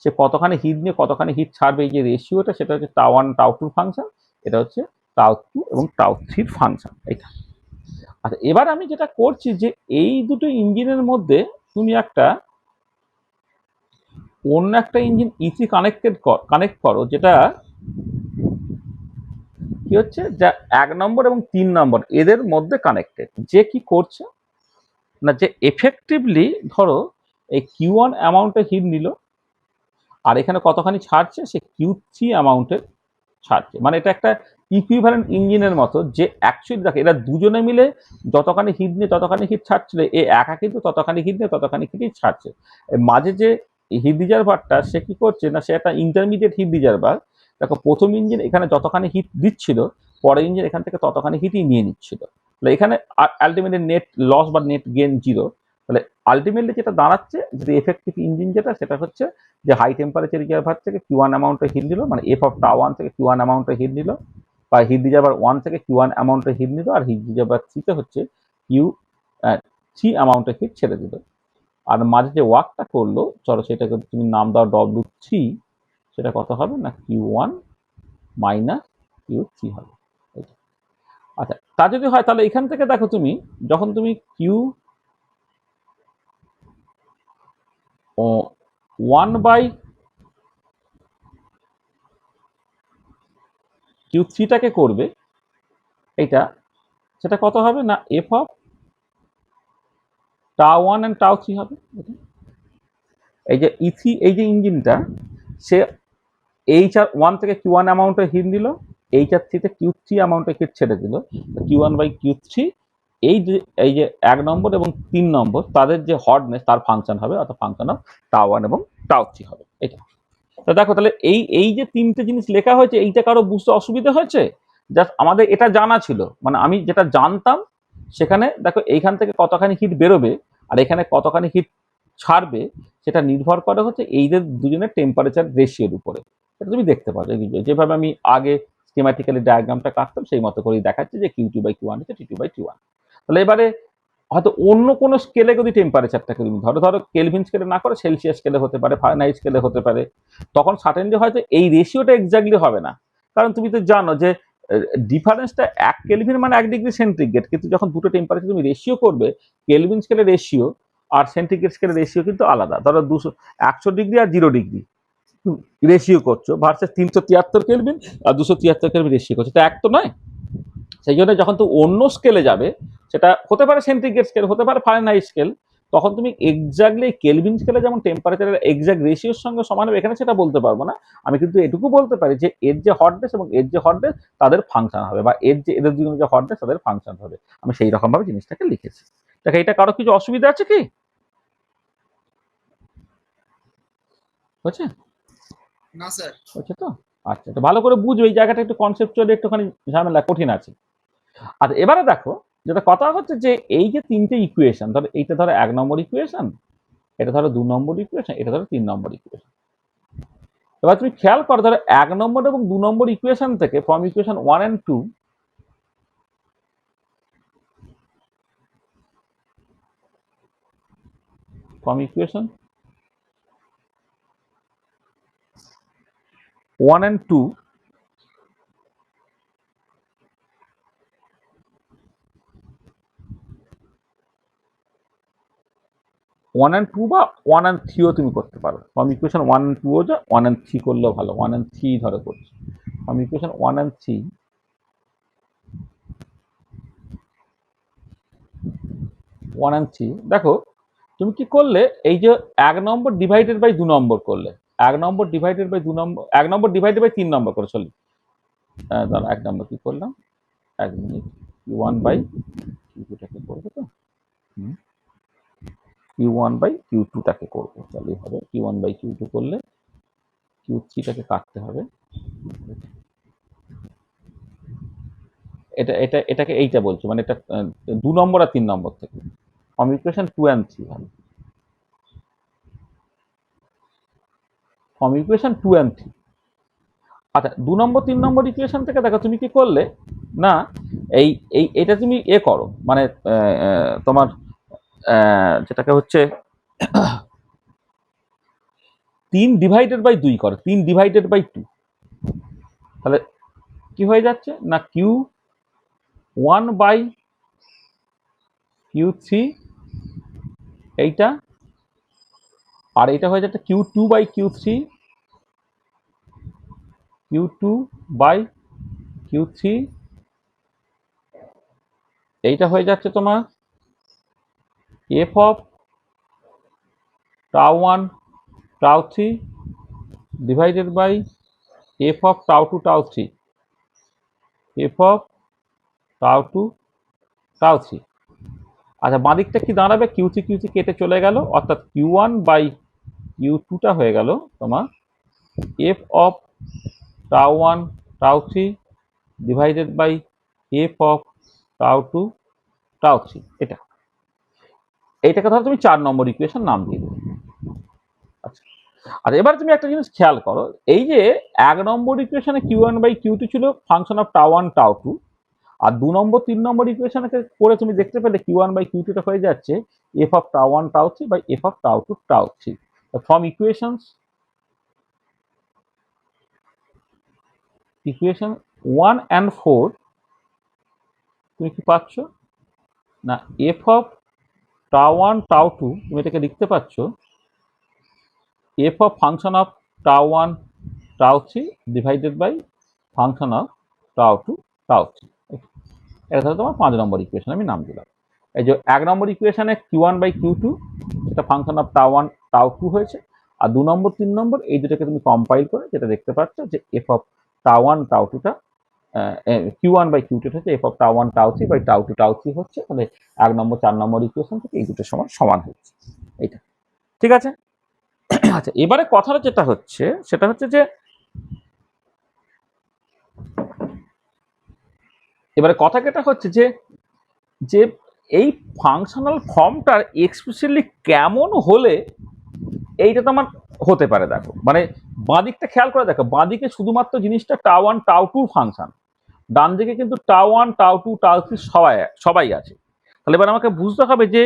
সে কতখানি হিট নিয়ে কতখানি হিট ছাড়বে, এই যে রেশিওটা, সেটা হচ্ছে টাও ওয়ান টাও টুর ফাংশন, এটা হচ্ছে টাও টু এবং টাও থ্রির ফাংশন। এইটা। আচ্ছা, এবার আমি যেটা করছি যে এই দুটো ইঞ্জিনের মধ্যে তুমি একটা অন্য একটা ইঞ্জিন ইসি কানেক্ট করো, যেটা কি হচ্ছে, যা 1 নম্বর এবং 3 নম্বর এদের মধ্যে কানেক্টেড। যে কি করছে না, যে এফেক্টিভলি ধরো এই কিউ ওয়ান অ্যামাউন্টে হিট নিল আর এখানে কতখানি ছাড়ছে, সে কিউ থ্রি অ্যামাউন্টের ছাড়ছে। মানে এটা একটা ইকুইভ্যালেন্ট ইঞ্জিনের মতো, যে অ্যাকচুয়ালি দেখো এরা দুজনে মিলে যতখানি হিট নিয়ে ততখানি হিট ছাড়ছিল, এ একা কিন্তু ততখানি হিট নিয়ে ততখানি হিটই ছাড়ছে। মাঝে যে হিট রিজার্ভারটা, সে কি করছে না, সে একটা ইন্টারমিডিয়েট হিট রিজার্ভার। দেখো প্রথম ইঞ্জিন এখানে যতখানি হিট দিচ্ছিল, পরের ইঞ্জিন এখান থেকে ততখানি হিটই নিয়ে নিচ্ছিল। তাহলে এখানে আলটিমেটলি নেট লস বা নেট গেন জিরো। তাহলে আলটিমেটলি যেটা দাঁড়াচ্ছে, যদি এফেক্টিভ ইঞ্জিন যেটা, সেটা হচ্ছে যে হাই টেম্পারেচার রিজার্ভার থেকে কিউ ওয়ান অ্যামাউন্টে হিট নিল, মানে এফ অফ টাও ওয়ান থেকে কিউ ওয়ান অ্যামাউন্টে হিট নিল, বা হিট রিজার্ভার ওয়ান থেকে কিউ ওয়ান অ্যামাউন্টে হিট নিল, আর হিট রিজার্ভার থ্রিতে হচ্ছে কিউ থ্রি অ্যামাউন্টে হিট ছেড়ে দিল। আর মাঝে যে ওয়ার্কটা করলো, চলো সেটাকে তুমি নাম দাও ডব্লিউ থ্রি, সেটা কত হবে না Q one minus Q three হবে। আচ্ছা, তা যদি হয় তাহলে এখান থেকে দেখো তুমি যখন তুমি কিউ ওয়ান বাই কিউ থ্রিটাকে করবে, এইটা সেটা কত হবে না F of tau one and tau three হবে। এই যে ইথি, এই যে ইঞ্জিনটা, সে এইচ আর ওয়ান থেকে কিউ ওয়ান অ্যামাউন্টে হিট নিল, এইটার থেকে কিউ থ্রি অ্যামাউন্টে হিট ছেড়ে দিল, Q one by Q three এই যে 1 নম্বর এবং 3 নম্বর তাদের যে হটনেস তার ফাংশন হবে, অর্থাৎ ফাংশন অফ টাও ওয়ান এবং টাও থ্রি হবে এটা। তো দেখো তাহলে এই যে তিনটে জিনিস লেখা হয়েছে, এইটা কারো বুঝতে অসুবিধা হয়েছে? জাস্ট আমাদের এটা জানা ছিল, মানে আমি যেটা জানতাম সেখানে দেখো এইখান থেকে কতখানি হিট বেরোবে আর এখানে কতখানি হিট ছাড়বে সেটা নির্ভর করে হচ্ছে এইদের দুজনের টেম্পারেচার রেশিওর উপরে। এটা তুমি দেখতে পারো যেভাবে আমি আগে স্কিম্যাটিক্যালি ডায়াগ্রামটা কাটতাম সেই মতো করেই দেখাচ্ছে যে Q two by Q one হচ্ছে T two by T one. তাহলে এবারে হয়তো অন্য কোনো স্কেলে যদি টেম্পারেচারটাকে তুমি ধরো কেলভিন স্কেলে না করে সেলসিয়াস স্কেলে হতে পারে, ফারেনহাইট স্কেলে হতে পারে, তখন সার্টেনলি হয়তো এই রেশিওটা এক্স্যাক্টলি হবে না। কারণ তুমি তো জানো যে ডিফারেন্সটা 1 কেলভিন মানে 1 ডিগ্রি সেন্টিগ্রেড, কিন্তু যখন দুটো টেম্পারেচার তুমি রেশিও করবে, কেলভিন স্কেলের রেশিও আর সেন্টিগ্রেড স্কেলের রেশিও কিন্তু আলাদা। ধরো 100 ডিগ্রি আর 0 ডিগ্রি রেশিও করছো ভার্সেস 373 কেলভিন আর 273 কেলভিন রেশিও করছো, তো এক তো নয়। সেই জন্য যখন তো অন্য স্কেলে যাবে, সেটা হতে পারে সেন্টিগ্রেড স্কেল, হতে পারে ফারেনহাইট স্কেল, তখন তুমি এক্স্যাক্টলি কেলভিন স্কেলে যেমন টেম্পারেচারের এক্স্যাক্ট রেশিওর সঙ্গে সমান হবে, এখানে সেটা বলতে পারবো না। আমি কিন্তু এটুকু বলতে পারি যে এর যে হটনেস এবং এর যে হটনেস তাদের ফাংশন হবে, বা এদের দুজনের যে হটনেস তাদের ফাংশন হবে। আমি সেই রকম ভাবে জিনিসটাকে লিখেছি। দেখো এটা কারো কিছু অসুবিধা আছে কি? হচ্ছে না স্যার। হচ্ছে তো? আচ্ছা, তো ভালো করে বুঝবে, এই জায়গাটা একটু কনসেপচুয়ালি একটুখানি ঝামেলা কঠিন আছে। আর এবারে দেখো যেটা কথা হচ্ছে যে এই যে তিনটে ইকুয়েশন, ধরো এইটা ধরো 1 নম্বর ইকুয়েশন, এটা ধরো 2 নম্বর ইকুয়েশন, এটা ধরো 3 নম্বর ইকুয়েশন। এবার তুমি খেয়াল করো, ধরো 1 নম্বর এবং 2 নম্বর ইকুয়েশন থেকে from equation 1 and 2 from equation 1 and 2 1 and 2 বা 1 and 3 ও তুমি করতে পারো। ফ্রম ইকুয়েশন 1 and 2 ও যা 1 and 3 করলেও ভালো, 1 and 3 ধরো করছো। ফ্রম ইকুয়েশন 1 and 3 1 and 3 দেখো তুমি কি করলে, এই যে 1 নম্বর ডিভাইডেড বাই 2 নম্বর করলে, 1 number divided by 2 number, 1 number divided by 3 number করে, সরি দাঁড়া 1 নম্বর কি করলাম, 1 minute, Q one by Q টুটাকে করবো তো, কিউ ওয়ান বাই কিউ টুটাকে করবো, তাহলেই হবে। Q one by Q two করলে কিউ থ্রিটাকে কাটতে হবে, এটাকে এইটা বলছি, মানে এটা 2 নম্বর আর 3 নম্বর থেকে ফ্রম ইকুয়েশন 2 and 3 হবে, ফ্রম ইকুয়েশন 2 and 3। আচ্ছা 2 নম্বর 3 নম্বর ইকুয়েশন থেকে দেখো তুমি কি করলে, না এটা তুমি করো, মানে তোমার যেটাকে হচ্ছে 3 ডিভাইডেড বাই 2 করো, 3 ডিভাইডেড বাই 2, তাহলে কি হয়ে যাচ্ছে না Q one by Q three এইটা, আর এটা হয়ে যাচ্ছে Q two by Q three, Q two by Q three, এইটা হয়ে যাচ্ছে তোমার F of tau one tau three divided by F of tau two tau three, F of tau two tau three. আচ্ছা বাঁ দিকটা কি দাঁড়াবে, কিউ থ্রি কেটে চলে গেল, অর্থাৎ কিউ ওয়ান বাই কিউ টুটা হয়ে গেল তোমার F of tau one tau three divided by F of tau two tau three. এইটাকে ধরো তুমি 4 নম্বর ইকুয়েশন নাম দিয়ে দেবে। আচ্ছা, আর এবার তুমি একটা জিনিস খেয়াল করো, এই যে 1 নম্বর ইকুয়েশনে Q one by Q two ছিল function of tau one tau two, আর 2 নম্বর 3 নম্বর ইকুয়েশনে করে তুমি দেখতে পেলে কিউ ওয়ান বাই কিউ টুটা হয়ে যাচ্ছে F of tau one tau three by F of tau two tau three. From equation 1 and 4 তুমি কি পাচ্ছ না F of tau one tau two, তুমি এটাকে লিখতে পাচ্ছ F of function of tau one tau three divided by function of tau two tau three. এটা ধরো তোমার 5 নম্বর ইকুয়েশন আমি নাম দিলাম। এই যে 1 নম্বর ইকুয়েশনে Q one by Q two সেটা function of tau one tau two হয়েছে, আর 2 নম্বর 3 নম্বর এই দুটোকে তুমি কম্পাইল করে যেটা দেখতে পাচ্ছ যে এফ অফ টাও ওয়ান টাও টুটা Q1 বাই Q2 হচ্ছে f of tau 1 tau 3 by tau 2 tau 3 হচ্ছে, তাহলে 1 নম্বর 4 নম্বর ইকুয়েশন থেকে এই দুটো সমান সমান হচ্ছে এইটা। ঠিক আছে? আচ্ছা, এবারে কথাটা যেটা হচ্ছে সেটা হচ্ছে যে এবারে কথা যেটা হচ্ছে যে যে এই ফাংশনাল ফর্মটার এক্সপ্রেশনলি কেমন হলে এইটা তো আমার হতে পারে। দেখো মানে বাঁদিকটা খেয়াল করে দেখো, বাঁদিকে শুধুমাত্র জিনিসটা tau one tau two function, ডান দিকে কিন্তু tau one tau two tau three সবাই সবাই আছে। তাহলে এবার আমাকে বুঝতে হবে যে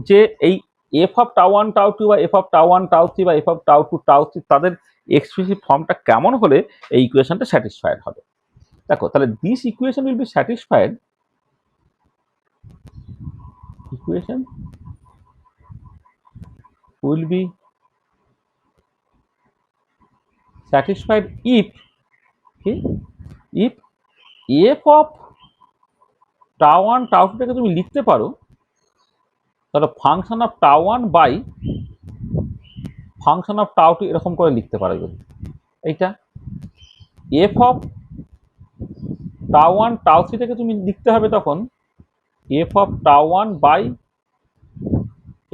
যে এই F of tau one tau two বা F of tau one tau three বা F of tau two tau three তাদের এক্সপ্রেসিভ ফর্মটা কেমন হলে এই ইকুয়েশনটা স্যাটিসফাইড হবে। দেখো তাহলে this equation will be satisfied, equation will be satisfied if কি if F of tau one tau টুটাকে তুমি লিখতে পারো তাহলে function of tau one by function of tau two এরকম করে লিখতে পারো। যদি এইটা F of tau one tau থ্রিটাকে তুমি লিখতে হবে তখন F of tau one by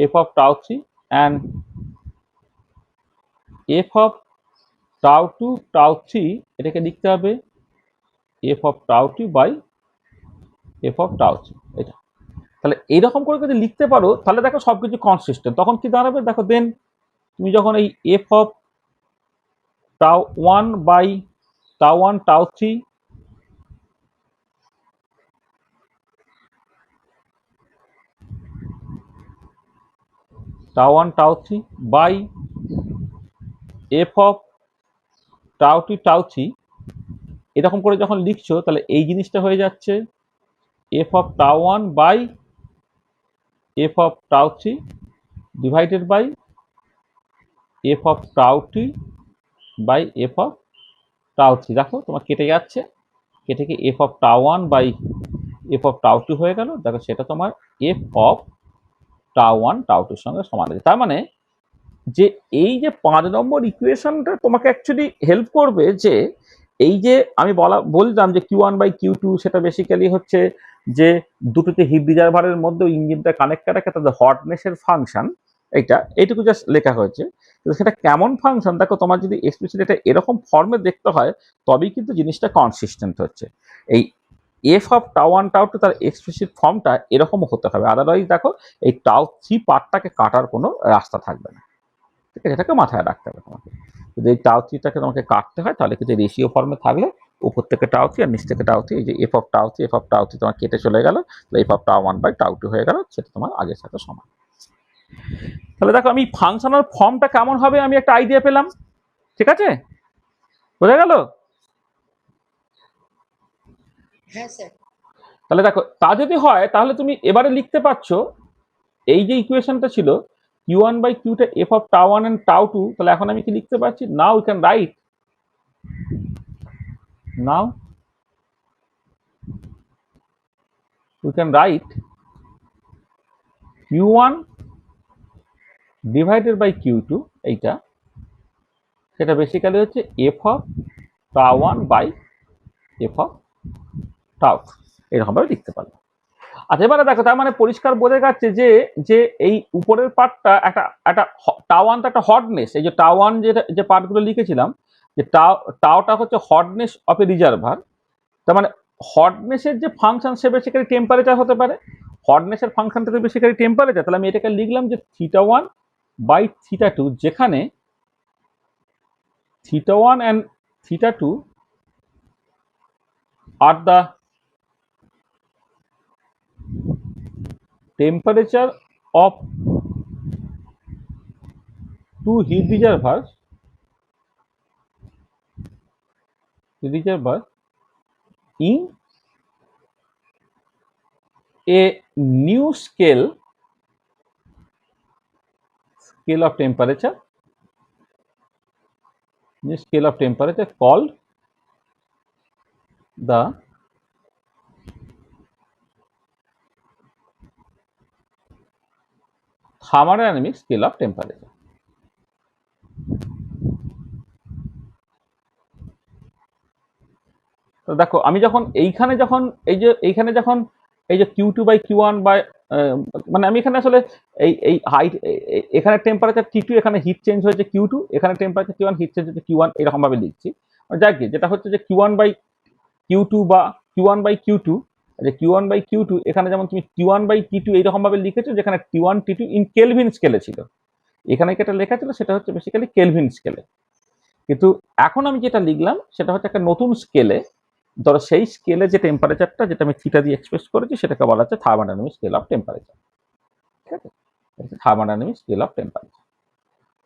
F of tau three and F of tau two tau three এটাকে লিখতে হবে F of tau two by F of tau three. এটা তাহলে এইরকম করে যদি লিখতে পারো তাহলে দেখো সবকিছু কনসিস্টেন্ট, তখন কি দাঁড়াবে দেখো দেন তুমি যখন এই F of tau one by tau one tau three tau one tau three by F of tau two tau three এরকম করে যখন লিখছো তাহলে এই জিনিসটা হয়ে যাচ্ছে F of tau one by F of tau three divided by F of tau two by F of tau three. দেখো তোমার কেটে যাচ্ছে, কেটে কি F of tau one by F of tau two হয়ে গেল। দেখো সেটা তোমার F of tau one tau টুর সঙ্গে সমান আছে। তার মানে যে এই যে 5 নম্বর ইকুয়েশনটা তোমাকে অ্যাকচুয়ালি হেল্প করবে যে এই যে আমি বললাম যে Q1 বাই Q2 সেটা বেসিক্যালি হচ্ছে যে দুটোতে হিট রিজার্ভারের মধ্যে ইঞ্জিনটা কানেক্ট রাখে তাদের হটনেসের ফাংশন। এইটুকু জাস্ট লেখা হয়েছে, কিন্তু সেটা কেমন ফাংশন দেখো তোমার যদি এক্সপ্রেশন এটা এরকম ফর্মে দেখতে হয় তবেই কিন্তু জিনিসটা কনসিস্টেন্ট হচ্ছে। এই F of tau one tau two তার এক্সপ্রেসিভ ফর্মটা এরকম হতে হবে, আদারওয়াইজ দেখো এই টাউ থ্রি পার্টটাকে কাটার কোনো রাস্তা থাকবে না। ঠিক আছে, এটাকে মাথায় রাখতে হবে তোমাকে। যদি এই টাউ থ্রিটাকে তোমাকে কাটতে হয় তাহলে কিন্তু রেশিও ফর্মে থাকলে উপর থেকে টাউ থ্রি আর নিচ থেকে টাউ থ্রি, এই যে এফ অফ টাউ থ্রি তোমার কেটে চলে গেল, F of tau one by tau two হয়ে গেল, সেটা তোমার আগের সাথে সমান। তাহলে দেখো আমি ফাংশনাল ফর্মটা কেমন হবে আমি একটা আইডিয়া পেলাম। ঠিক আছে, বোঝা গেল? হ্যাঁ স্যার। তাহলে দেখো তা যদি হয় তাহলে তুমি এবারে লিখতে পারছো এই যে ইকুয়েশনটা ছিল Q1 বাই Qটা F of tau one and tau two, তাহলে এখন আমি কি লিখতে পারছি, now we can write, now we can write Q1 divided by Q2 এইটা, সেটা বেসিক্যালি হচ্ছে f of tau 1 by f of tau 2 এরকম ভাবে লিখতে পারলাম। আচ্ছা এবারে দেখো তার মানে পরিষ্কার বোঝা যাচ্ছে যে যে এই উপরের পার্টটা একটা একটা টাউ ওয়ান তো একটা হটনেস, এই যে টাউ ওয়ান যে পার্টগুলো লিখেছিলাম যে টাউটা হচ্ছে হটনেস অফ এ রিজার্ভার। তার মানে হটনেসের যে ফাংশন সে বেসিক্যালি টেম্পারেচার হতে পারে, হটনেসের ফাংশনটা তো বেসিক্যালি টেম্পারেচার। তাহলে আমি এটাকে লিখলাম যে theta one by theta two, যেখানে theta 1 and theta 2 are the temperature of two heat reservoirs in a new scale of temperature, new scale of temperature called the thermodynamic scale of temperature. তো দেখো আমি যখন এইখানে যখন এইখানে যখন এই যে Q2/Q1 বা মানে আমি এখানে আসলে এই হাইট এখানে টেম্পারেচার T2, এখানে হিট চেঞ্জ হয়েছে Q2, এখানে টেম্পারেচার T1, হিট চেঞ্জ হয়েছে Q1, এরকম ভাবে লিখছি। যাই কি, যেটা হচ্ছে যে Q1/Q2 বা Q1/Q2, যে Q1/Q2 এখানে যেমন তুমি T1/T2 এইরকম ভাবে লিখেছো, যেখানে T1 T2 ইন কেলভিন স্কেলে ছিল, এখানে যেটা লেখা ছিল সেটা হচ্ছে বেসিক্যালি কেলভিন স্কেলে। কিন্তু এখন আমি যেটা লিখলাম সেটা হচ্ছে একটা নতুন স্কেলে, ধরো সেই স্কেলে যে টেম্পারেচারটা, যেটা আমি থিটা দিয়ে এক্সপ্রেস করেছি, সেটাকে বলা হচ্ছে থার্মোডাইনামিক স্কেল অফ টেম্পারেচার। ঠিক আছে, থার্মোডাইনামিক স্কেল অফ টেম্পারেচার।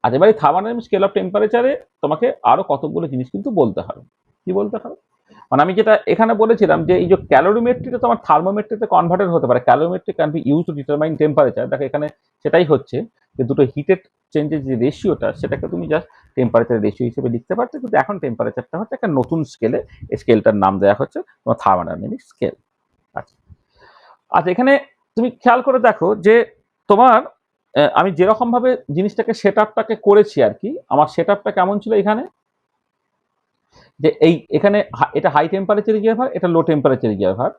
আর এবার এই থার্মোডাইনামিক স্কেল অফ টেম্পারেচারে তোমাকে আরো কতগুলো জিনিস কিন্তু বলতে হবে। কি বলতে হবে? মানে আমি যেটা এখানে বলেছিলাম যে এই যে ক্যালোরিমেট্রিটা তোমার থার্মোমেট্রিতে কনভার্টেড হতে পারে, calorimetry can be use to determine temperature. দেখো এখানে সেটাই হচ্ছে যে দুটো হিটের চেঞ্জের যে রেশিওটা, সেটাকে তুমি জাস্ট টেম্পারেচার রেশিও হিসেবে লিখতে পারছো, কিন্তু এখন টেম্পারেচারটা হচ্ছে একটা নতুন স্কেলে, এই স্কেলটার নাম দেওয়া হচ্ছে তোমার থার্মোডাইনামিক স্কেল। আচ্ছা আচ্ছা, এখানে তুমি খেয়াল করে দেখো যে তোমার আমি যেরকম ভাবে জিনিসটাকে সেট আপটাকে করেছি আর কি, আমার সেট আপটা কেমন ছিল এখানে, যে এখানে এটা হাই টেম্পারেচার রিজার্ভার, এটা লো টেম্পারেচার রিজার্ভার।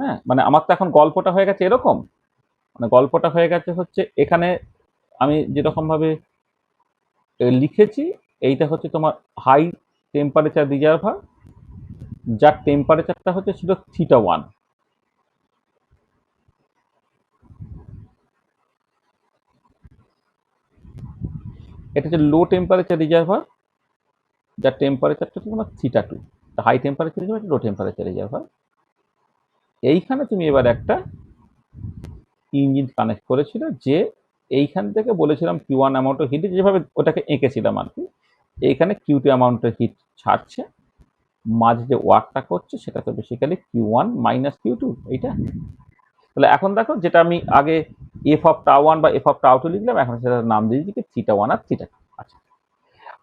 হ্যাঁ, মানে আমার তো এখন গল্পটা হয়ে গেছে এরকম, মানে গল্পটা হয়ে গেছে হচ্ছে এখানে আমি যেরকম ভাবে লিখেছি, এইটা হচ্ছে তোমার হাই টেম্পারেচার রিজার্ভার, যার টেম্পারেচারটা হচ্ছে ছিল θ1। এটা হচ্ছে লো টেম্পারেচার রিজার্ভার, যার টেম্পারেচারটা হচ্ছে তোমার θ2। High temperature reservoir, low temperature reservoir. এইখানে তুমি এবার একটা ইঞ্জিন কানেক্ট করেছিল, যে এইখান থেকে বলেছিলাম Q1 অ্যামাউন্ট অফ হিট, যেভাবে ওটাকে এঁকেছিলাম আর কি, এইখানে Q2 অ্যামাউন্ট অফ হিট ছাড়ছে, মাঝে যে ওয়ার্কটা করছে সেটা তো বেসিক্যালি Q1 মাইনাস Q2 এইটা। তাহলে এখন দেখো, যেটা আমি আগে এফ অফ টাউ1 বা এফ অফ টাউ2 লিখলাম, এখন সেটার নাম দিয়ে দিচ্ছি θ1 আর θ2। আচ্ছা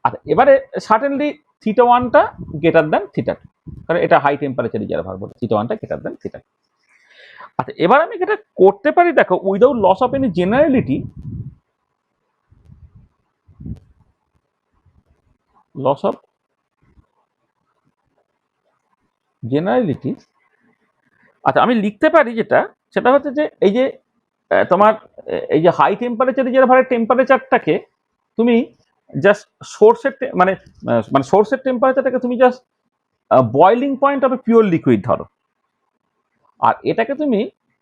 আচ্ছা, এবারে সার্টেনলি θ1টা গ্রেটার দ্যান θ2, কারণ এটা হাই টেম্পারেচার রিজার্ভার বলে θ1টা গ্রেটার দ্যান θ2। আচ্ছা, এবার আমি এটা করতে পারি দেখো without loss of any generality, loss of generality. আচ্ছা, আমি লিখতে পারি যেটা, সেটা হচ্ছে যে এই যে তোমার এই যে হাই টেম্পারেচার রিজার্ভারের টেম্পারেচারটাকে তুমি জাস্ট সোর্সের মানে মানে সোর্সের টেম্পারেচারটাকে তুমি just boiling point of a pure liquid ধরো, আর এটাকে তুমি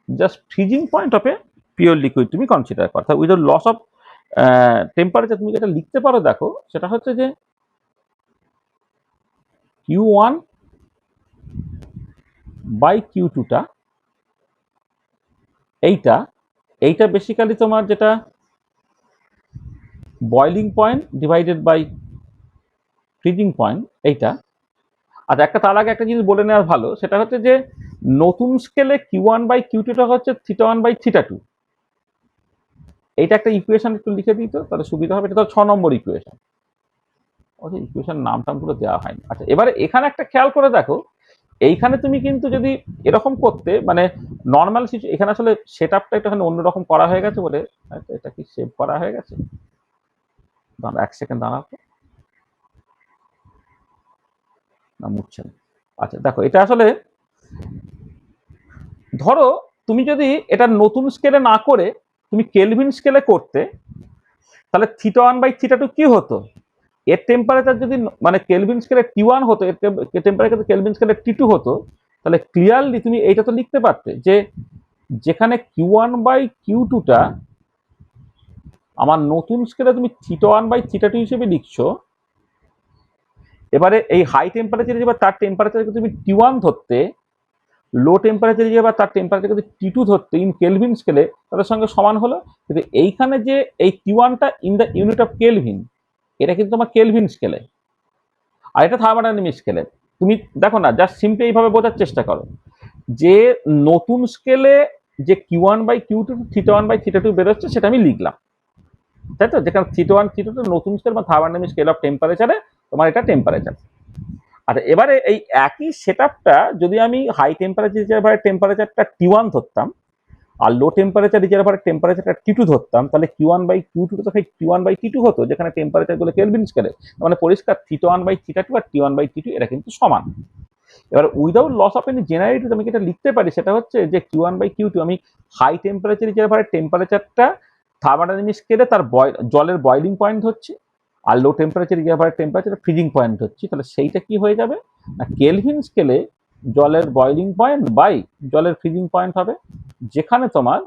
just freezing point of a pure liquid তুমি কনসিডার করো। অর্থাৎ উইদাউট লস অফ টেম্পারেচার তুমি যেটা লিখতে পারো দেখো, সেটা হচ্ছে যে Q1 বাই Q2টা, এইটা এইটা বেসিক্যালি তোমার যেটা boiling point divided by freezing point এইটা। আর একটা তার আগে একটা জিনিস বলে নেওয়া ভালো, সেটা হচ্ছে যে নতুন স্কেলে Q1/Q2টা হচ্ছে θ1/θ2। এইটা একটা ইকুয়েশন একটু লিখে দিই তো, তাহলে সুবিধা হবে। এটা তো 6 নম্বর ইকুয়েশন, ওই ইকুয়েশন নাম টামগুলো দেওয়া হয়নি। আচ্ছা, এবারে এখানে একটা খেয়াল করে দেখো, এইখানে তুমি কিন্তু যদি এরকম করতে, মানে নর্মাল এখানে আসলে সেট আপটা একটুখানি অন্যরকম করা হয়ে গেছে বলে, এটা কি সেভ করা হয়ে গেছে, দাঁড়া 1 সেকেন্ড দাঁড়াও, না মুছছে না। আচ্ছা দেখো, এটা আসলে ধরো তুমি যদি এটা নতুন স্কেলে না করে তুমি কেলভিন স্কেলে করতে, তাহলে θ1/θ2 কি হতো, এর টেম্পারেচার যদি মানে কেলভিন স্কেলে T1 হতো, এর টেম্পারেচার কেলভিন স্কেলে T2 হতো, তাহলে ক্লিয়ারলি তুমি এইটা তো লিখতে পারতে যে যেখানে Q1/Q2টা আমার নতুন স্কেলে তুমি θ1/θ2 হিসেবে লিখছো, এবারে এই হাই টেম্পারেচারে যে তার টেম্পারেচারকে তুমি T1 ধরতে, লো টেম্পারেচারে যে তার টেম্পারেচারকে যদি T2 ধরতে ইন কেলভিন স্কেলে, তাদের সঙ্গে সমান হলো। কিন্তু এইখানে যে এই T1টা in the unit of Kelvin, এটা কিন্তু তোমার কেলভিন স্কেলে, আর এটা থার্মোডাইনামিক স্কেলে। তুমি দেখো না, জাস্ট সিম্পলি এইভাবে বোঝার চেষ্টা করো যে নতুন স্কেলে যে Q1/Q2 θ1/θ2 বেরোচ্ছে, সেটা আমি লিখলাম, তাই তো, যেখানে θ1/θ2 নতুন স্কেল বা থার্মোডাইনামিক স্কেল অফ টেম্পারেচারে তোমার এটা টেম্পারেচার। আচ্ছা, এবারে এই একই সেট আপটা যদি আমি হাই টেম্পারেচার রিজার্ভারের টেম্পারেচারটা T1 ধরতাম, আর লো টেম্পারেচার রিজার্ভারের টেম্পারেচারটা T2 ধরতাম, তাহলে Q1/Q2 তো T1/T2 হতো, যেখানে টেম্পারেচার গুলো কেলভিন স্কেলে। মানে পরিষ্কার θ1/θ2 আর T1/T2 এরা কিন্তু সমান। এবার without loss of any generality আমি এটা লিখতে পারি, সেটা হচ্ছে যে Q1/Q2 আমি হাই টেম্পারেচারে যে টেম্পারেচারটা থার্মোডাইনামিক স্কেলে তার জলের বয়লিং পয়েন্ট হচ্ছে, আর লো টেম্পারেচারে যে টেম্পারেচার ফ্রিজিং পয়েন্ট হচ্ছে, তাহলে সেইটা কি হয়ে যাবে না কেলভিন স্কেলে জলের বয়লিং পয়েন্ট বাই জলের ফ্রিজিং পয়েন্ট হবে, যেখানে তোমার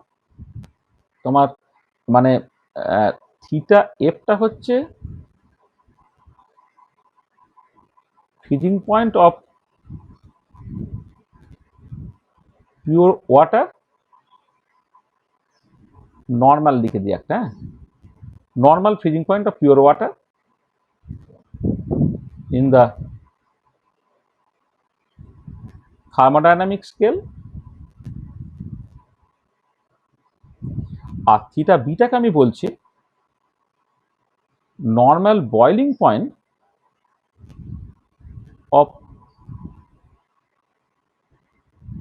তোমার মানে থিটা এফটা হচ্ছে freezing point of pure water, normal লিখে দিই একটা, normal freezing point of pure water in the thermodynamic scale, আর থিটা বিটাকে আমি বলছি normal boiling point of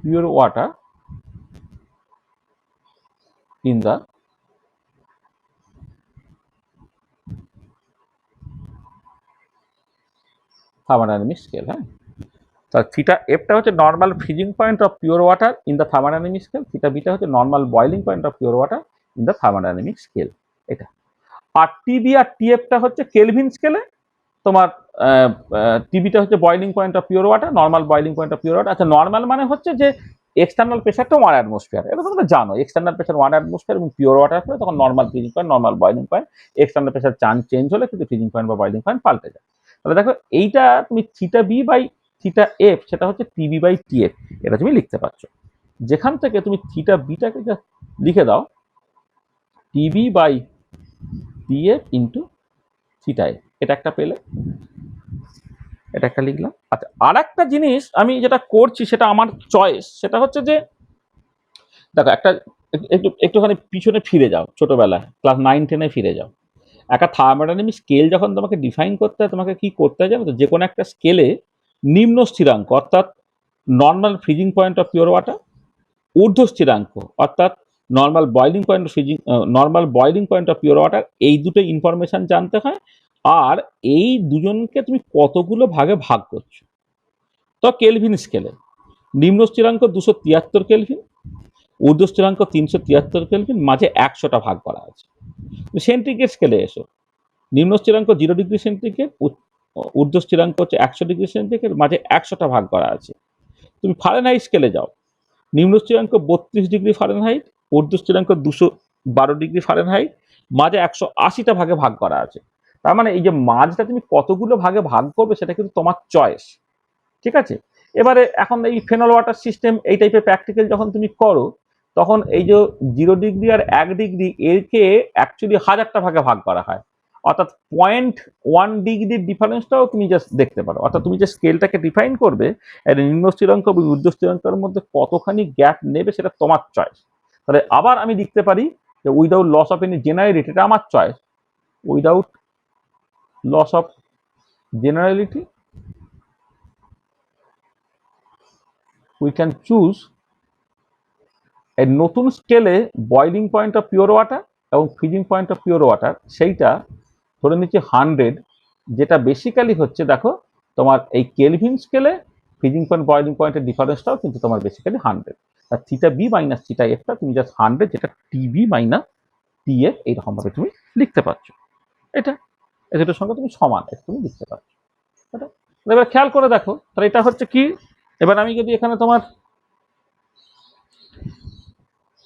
pure water in the thermodynamic scale। হ্যাঁ, তাহলে থিটা এফটা হচ্ছে normal freezing point of pure water in the thermodynamic scale, theta beta হচ্ছে normal boiling point of pure water in the thermodynamic scale. এটা আর TB আর টিএফটা হচ্ছে kelvin স্কেলে, তোমার টিবিটা হচ্ছে boiling point of pure water, normal boiling point of pure water. আচ্ছা, normal মানে হচ্ছে যে এক্সটার্নাল প্রেশারটা 1 অ্যাটমসফিয়ার, এটা তোমরা জানো, এক্সটার্নাল প্রেশার 1 অ্যাটমসফিয়ার এবং পিওর ওয়াটার হলে তখন normal freezing point, normal boiling point, external pressure change হলে কিন্তু ফ্রিজিং পয়েন্ট বা বয়লিং পয়েন্ট পাল্টে যায়। তাহলে দেখো এইটা তুমি theta B by theta F সেটা হচ্ছে টিবি বাই টিএফ, এটা তুমি লিখতে পারছো। যেখান থেকে তুমি থিটা বিটাকে লিখে দাও TB by TF into theta F, এটা একটা পেলে, এটা একটা লিখলাম। আচ্ছা, আর একটা জিনিস আমি যেটা করছি সেটা আমার চয়েস, সেটা হচ্ছে যে দেখো একটা একটুখানি পিছনে ফিরে যাও, ছোটবেলায় ক্লাস 9-10-এ ফিরে যাও। একটা থার্মোডাইনামিক স্কেল যখন তোমাকে ডিফাইন করতে হয়, তোমাকে কি করতে হয় জানো তো, যে কোনো একটা স্কেলে নিম্ন স্থিরাঙ্ক অর্থাৎ normal freezing point of pure water, ঊর্ধ্ব স্থিরাঙ্ক অর্থাৎ normal boiling point of freezing, normal boiling point of pure water, এই দুটো ইনফরমেশন জানতে হয়। আর এই দুজনকে তুমি কতগুলো ভাগে ভাগ করছো। তো কেলভিন স্কেলে নিম্ন স্থিরাঙ্ক 273 কেলভিন, ঊর্ধ্ব স্থিরাঙ্ক 373 কেলভিন, মাঝে 100টা ভাগ করা আছে। সেন্টিগ্রেড স্কেলে এসো, নিম্ন স্থিরাঙ্ক 0 ডিগ্রি সেন্টিগ্রেড, ঊর্ধ্ব স্থিরাঙ্ক হচ্ছে 100 ডিগ্রি সেন্টিগ্রেড, মাঝে 100টা ভাগ করা আছে। তুমি ফারেনহাইট স্কেলে যাও, নিম্ন স্থিরাঙ্ক 32 ডিগ্রি ফারেনহাইট, ঊর্ধ্ব স্থিরাঙ্ক 212 ডিগ্রি ফারেনহাইট, মাঝে 180টা ভাগে ভাগ করা আছে। তার মানে এই যে মাঝটা তুমি কতগুলো ভাগে ভাগ করবে সেটা কিন্তু তোমার চয়েস, ঠিক আছে। এবারে এখন এই ফেনল ওয়াটার সিস্টেম এই টাইপের প্র্যাকটিক্যাল যখন তুমি করো, তখন এই যে 0 ডিগ্রি আর 1 ডিগ্রি এরকে অ্যাকচুয়ালি 1000টা ভাগে ভাগ করা হয়, অর্থাৎ 0.1 ডিগ্রির ডিফারেন্সটাও তুমি জাস্ট দেখতে পারো। অর্থাৎ তুমি যে স্কেলটাকে ডিফাইন করবে নিম্ন স্থিরাঙ্ক এবং ঊর্ধ্ব স্থিরাঙ্কের মধ্যে কতখানি গ্যাপ নেবে সেটা তোমার চয়েস। তাহলে আবার আমি লিখতে পারি যে without loss of any generality, এটা আমার choice, without loss of generality we can choose এই নতুন স্কেলে boiling point of pure water এবং freezing point of pure water, সেইটা ধরে নিচ্ছি 100, যেটা বেসিক্যালি হচ্ছে দেখো তোমার এই কেলভিন স্কেলে ফ্রিজিং পয়েন্ট বয়লিং পয়েন্টের ডিফারেন্সটাও কিন্তু তোমার বেসিক্যালি 100। আর থিটা বি মাইনাস থিটা এফটা তুমি জাস্ট 100, যেটা টিবি মাইনাস টিএফ এইরকম ভাবে তুমি লিখতে পারছো। এটা এই দুটোর সঙ্গে তুমি সমান, এটা তুমি লিখতে পারছো। এটা এবার খেয়াল করে দেখো, তাহলে এটা হচ্ছে কি, এবার আমি যদি এখানে তোমার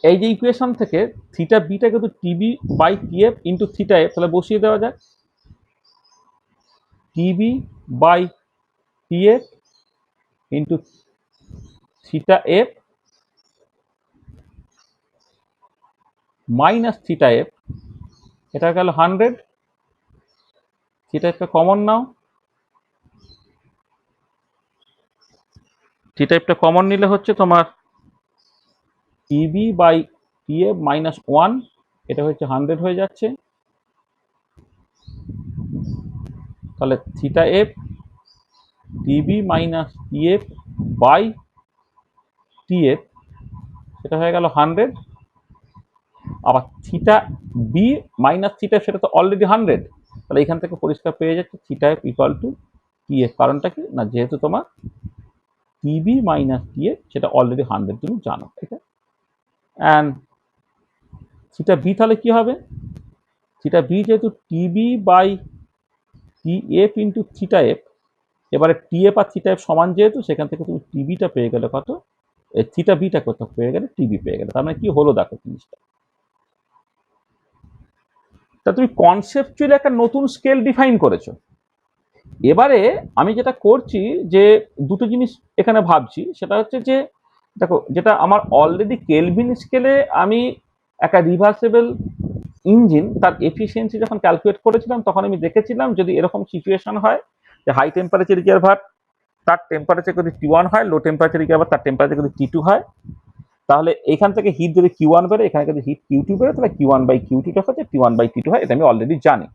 এই যে ইকুয়েশন থেকে থিটা বিটা কিন্তু TB by TF into theta F, তাহলে বসিয়ে দেওয়া যায় TB by TF into theta F minus theta F, এটা গেল 100, থিটা এফটা কমন নাও, থিটা এফটা কমন নিলে হচ্ছে তোমার টিবি বাই টিএফ মাইনাস 1, এটা হচ্ছে 100 হয়ে যাচ্ছে। তাহলে theta F TB minus TF by TF, সেটা হয়ে গেল 100। আবার থিটা বি মাইনাস থিটা সেটা তো অলরেডি 100, তাহলে এখান থেকে পরিষ্কার পেয়ে যাচ্ছে theta F equal to TF. কারণটা কি না, যেহেতু তোমার টিবি মাইনাস টিএ, সেটা অলরেডি 100 তুমি জানো, ঠিক আছে। অ্যান্ড থিটা বি তাহলে কি হবে, থিটা বি যেহেতু TB by TF into theta F, এবারে টিএফ আর থিটা এফ সমান যেহেতু, সেখান থেকে তুমি টিবিটা পেয়ে গেলে কত, থিটা বিটা কত পেয়ে গেলে, টিবি পেয়ে গেলে। তার মানে কি হলো দেখো জিনিসটা, তা তুমি কনসেপচুয়ালি একটা নতুন স্কেল ডিফাইন করেছো। এবারে আমি যেটা করছি যে দুটো জিনিস এখানে ভাবছি, সেটা হচ্ছে যে দেখো, যেটা আমার অলরেডি কেলভিন স্কেলে আমি একটা রিভার্সেবল ইঞ্জিন তার এফিসিয়েন্সি যখন ক্যালকুলেট করেছিলাম, তখন আমি দেখেছিলাম যদি এরকম সিচুয়েশন হয় যে হাই টেম্পারেচার রিজার্ভার তার টেম্পারেচার যদি T1 হয়, লো টেম্পারেচার রিজার্ভার তার টেম্পারেচার যদি T2 হয়, তাহলে এখান থেকে হিট যদি Q1 বেরো, এখানে যদি হিট Q2 বেরো, তাহলে Q1 বাই Q2 হচ্ছে T1 বাই T2 হয়। এটা আমি অলরেডি জানি।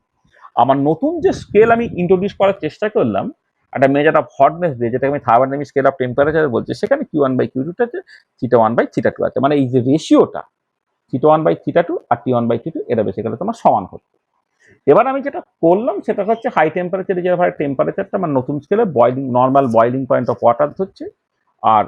আমার নতুন যে স্কেল আমি ইন্ট্রোডিউস করার চেষ্টা করলাম একটা মেজার অফ হটনেস দিয়ে, যেটা আমি থার্মোডাইনামিক স্কেল অফ টেম্পারেচার বলছি, সেখানে Q1 বাই Q2 আছে, থিটা 1 বাই থিটা 2 আছে। মানে এই যে রেশিওটা থিটা 1 বাই থিটা 2 আর T1 বাই T2, এটা বেসিক্যালি তোমার সমান হচ্ছে। এবার আমি যেটা করলাম সেটা হচ্ছে হাই টেম্পারেচার রিজার্ভারের টেম্পারেচারটা আমার নতুন স্কেলে boiling, normal boiling point of water ধরছে, আর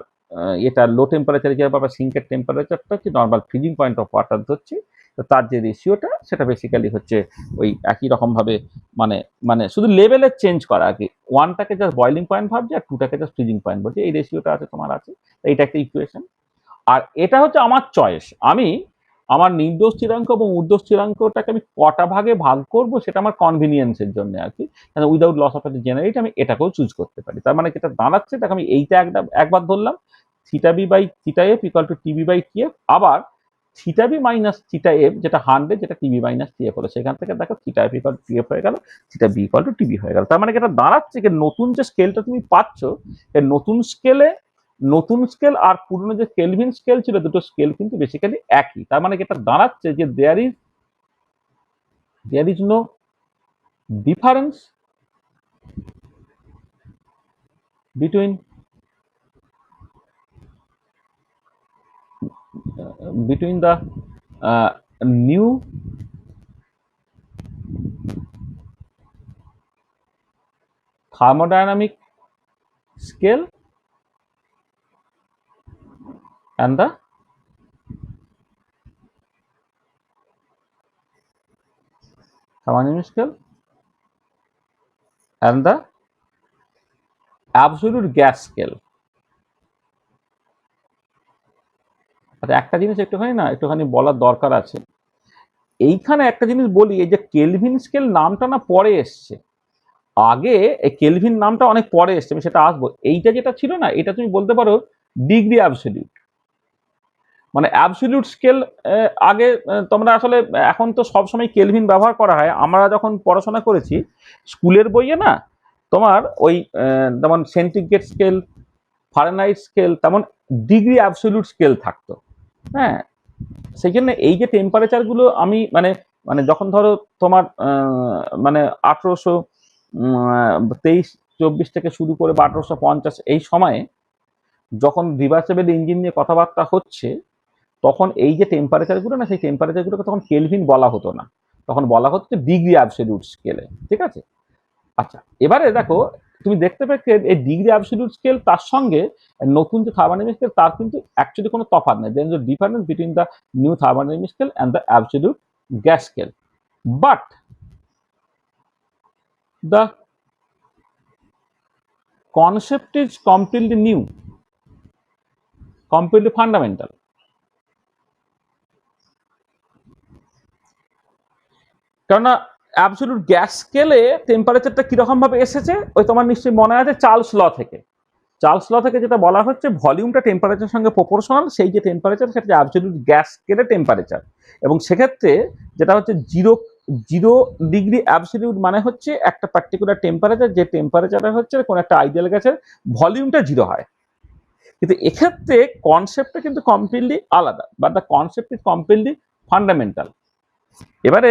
এটা লো টেম্পারেচার রিজার্ভার বা সিঙ্কের টেম্পারেচারটা হচ্ছে normal freezing point of water ধরছে। তো তার যে রেশিওটা সেটা বেসিক্যালি হচ্ছে ওই একই রকমভাবে, মানে মানে শুধু লেভেলের চেঞ্জ করা আর কি। ওয়ানটাকে জাস্ট বয়লিং পয়েন্ট ভাবছে আর টুটাকে জাস্ট ফ্রিজিং পয়েন্ট বলছে, এই রেশিওটা আছে তোমার আছে। এইটা একটা ইকুয়েশন। আর এটা হচ্ছে আমার চয়েস, আমি আমার নির্দোষ স্থিরাঙ্ক এবং ঊর্ধ্ব স্থিরাঙ্কটাকে আমি কটা ভাগে ভাগ করব সেটা আমার কনভিনিয়েন্সের জন্য আর কি, উইদাউট লস অফ জেনারেট আমি এটাকেও চুজ করতে পারি। তার মানে যেটা দাঁড়াচ্ছে, দেখো আমি এইটা একবার ধরলাম, theta B by theta F equal to TB by TF, আবার theta B minus theta F যেটা 100, যেটা টিবি মাইনাস টিএফ হলো, সেখান থেকে দেখো theta F equal to TF হয়ে গেল, theta B equal to TB হয়ে গেল। তার মানে যেটা দাঁড়াচ্ছে যে নতুন যে স্কেলটা তুমি পাচ্ছ, এই নতুন স্কেল আর পুরনো যে কেলভিন স্কেল ছিল, দুটো স্কেল কিন্তু বেসিক্যালি একই। তার মানে যেটা দাঁড়াচ্ছে যে there is no difference between the new thermodynamic scale and the thermodynamic scale and the absolute gas scale। আচ্ছা, একটা জিনিস একটুখানি বলার দরকার আছে। এইখানে একটা জিনিস বলি, এই যে কেলভিন স্কেল নামটা না পরে এসছে, আগে এই কেলভিন নামটা অনেক পরে এসছে, আমি সেটা আসবো। এইটা যেটা ছিল না, এটা তুমি বলতে পারো ডিগ্রি অ্যাবসলিউট, মানে অ্যাবসলিউট স্কেল। আগে তোমরা আসলে, এখন তো সবসময় কেলভিন ব্যবহার করা হয়। আমরা যখন পড়াশোনা করেছি স্কুলের বইয়ে না, তোমার ওই যেমন সেন্টিগ্রেড স্কেল, ফারেনহাইট স্কেল, তেমন ডিগ্রি অ্যাবসলিউট স্কেল থাকতো। হ্যাঁ, সেই জন্য এই যে টেম্পারেচারগুলো আমি মানে মানে যখন ধরো তোমার মানে 1823-24 থেকে শুরু করে বা 1850 এই সময়ে যখন রিভার্সেবল ইঞ্জিন নিয়ে কথাবার্তা হচ্ছে, তখন এই যে টেম্পারেচারগুলো না, সেই টেম্পারেচারগুলোকে তখন কেলভিন বলা হতো না, তখন বলা হচ্ছে ডিগ্রি অ্যাবসলিউট স্কেলে, ঠিক আছে। আচ্ছা, এবারে দেখো, তুমি দেখতে পাচ্ছ এই ডিগ্রি অ্যাবসলিউট স্কেল তার সঙ্গে নতুন যে থার্মোডাইনামিক স্কেল, তার কিন্তু অ্যাকচুয়ালি কোনো তফাৎ নেই। There is a difference between the new thermodynamic scale and the absolute gas scale, but the concept is completely new, completely fundamental। কেননা অ্যাবসলিউট গ্যাস স্কেলে টেম্পারেচারটা কিরকম ভাবে এসেছে, ওই তোমার নিশ্চয়ই মনে আছে চার্লস ল থেকে। চার্লস ল থেকে যেটা বলা হচ্ছে, ভলিউমটা টেম্পারেচারের সঙ্গে প্রপোর্শনাল, সেই যে টেম্পারেচার সেটা অ্যাবসলিউট গ্যাস স্কেলে টেম্পারেচার। এবং সেক্ষেত্রে যেটা হচ্ছে জিরো জিরো ডিগ্রি অ্যাবসলিউট মানে হচ্ছে একটা পার্টিকুলার টেম্পারেচার, যে টেম্পারেচারে হচ্ছে কোন একটা আইডিয়াল গ্যাসের ভলিউমটা জিরো হয়। কিন্তু এক্ষেত্রে কনসেপ্টটা কিন্তু কমপ্লিটলি আলাদা, বা the concept is completely fundamental. এবারে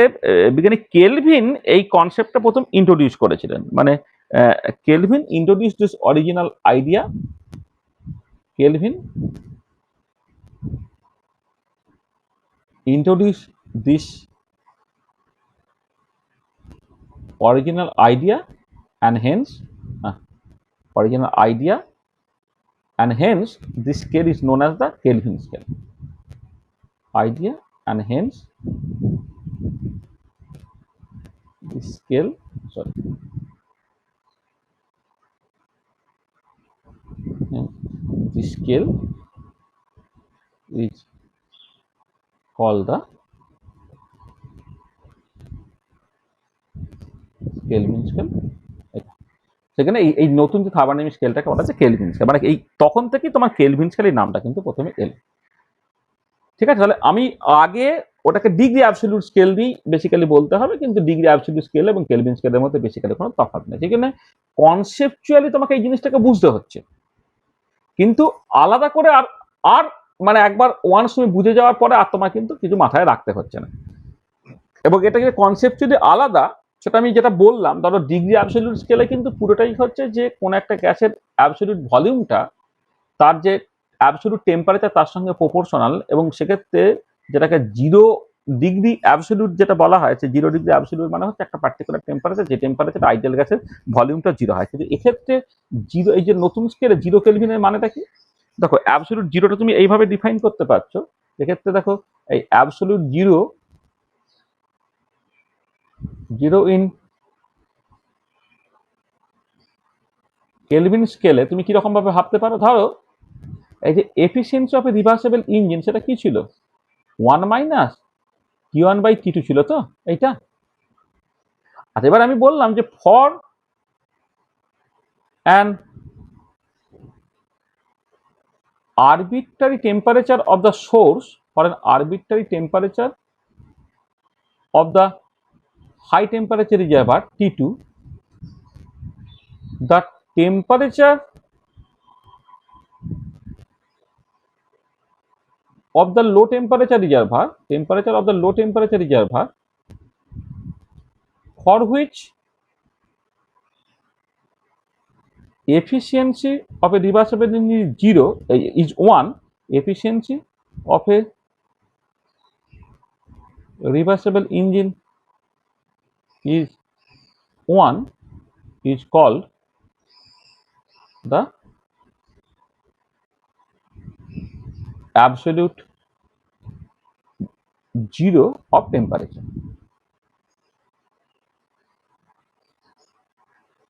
বিজ্ঞানী কেলভিন এই কনসেপ্টটা প্রথম ইন্ট্রোডিউস করেছিলেন, মানে Kelvin introduce this original idea. Kelvin introduce this original idea and hence original idea and hence this scale is known as the Kelvin scale. Idea, and hence this scale, sorry, this scale is called the Kelvin scale. সেখানে এই নতুন যে thermodynamic স্কেলটাকে বলা হচ্ছে kelvin scale, মানে এই তখন থেকেই তোমার কেলভিন স্কেল এই নামটা কিন্তু প্রথমে এলো। ঠিক আছে, তাহলে আমি আগে ওটাকে ডিগ্রি অ্যাবসলিউট স্কেল দিয়েই বেসিক্যালি বলতে হবে, কিন্তু ডিগ্রি অ্যাবসলিউট স্কেল এবং কেলভিন স্কেলের মধ্যে বেসিক্যালি কোনো তফাৎ নেই। সেখানে কনসেপচুয়ালি তোমাকে এই জিনিসটাকে বুঝতে হচ্ছে, কিন্তু আলাদা করে আর আর মানে একবার ওয়ান্স তুমি বুঝে যাওয়ার পরে আর তোমার কিন্তু কিছু মাথায় রাখতে হচ্ছে না। এবং এটা যে কনসেপচুয়ালি আলাদা সেটা আমি যেটা বললাম, ধরো ডিগ্রি অ্যাবসলিউট স্কেলে কিন্তু পুরোটাই হচ্ছে যে কোন একটা গ্যাসের অ্যাবসলিউট ভলিউমটা তার যে অ্যাবসলিউট টেম্পারেচার তার সঙ্গে প্রপোর্শনাল, এবং সেক্ষেত্রে যেটাকে 0 ডিগ্রি অ্যাবসলিউট যেটা বলা হয়, 0 ডিগ্রি অ্যাবসলিউট মানে হচ্ছে একটা পার্টিকুলার টেম্পারেচার, যে টেম্পারেচার আইডিয়াল গ্যাসের ভলিউমটা 0 হয়। কিন্তু এক্ষেত্রে 0, এই যে নতুন স্কেলে 0 কেলভিনের মানেটা কি? দেখো অ্যাবসলিউট 0টা তুমি এইভাবে ডিফাইন করতে পারছো। এক্ষেত্রে দেখো এই অ্যাবসলিউট 0 ইন কেলভিন স্কেলে তুমি কিরকম ভাবে ভাবতে পারো? ধরো এই যে efficiency of a reversible engine, সেটা কি ছিল? 1 মাইনাস T1/T2 ছিল তো এইটা। আচ্ছা, এবার আমি বললাম যে for an arbitrary temperature of the source, for an arbitrary temperature of the high temperature reservoir T2, the temperature of the low temperature reservoir, for which efficiency of a reversible engine is 0, is 1, efficiency of a reversible engine is 1, is called the absolute 0 of temperature.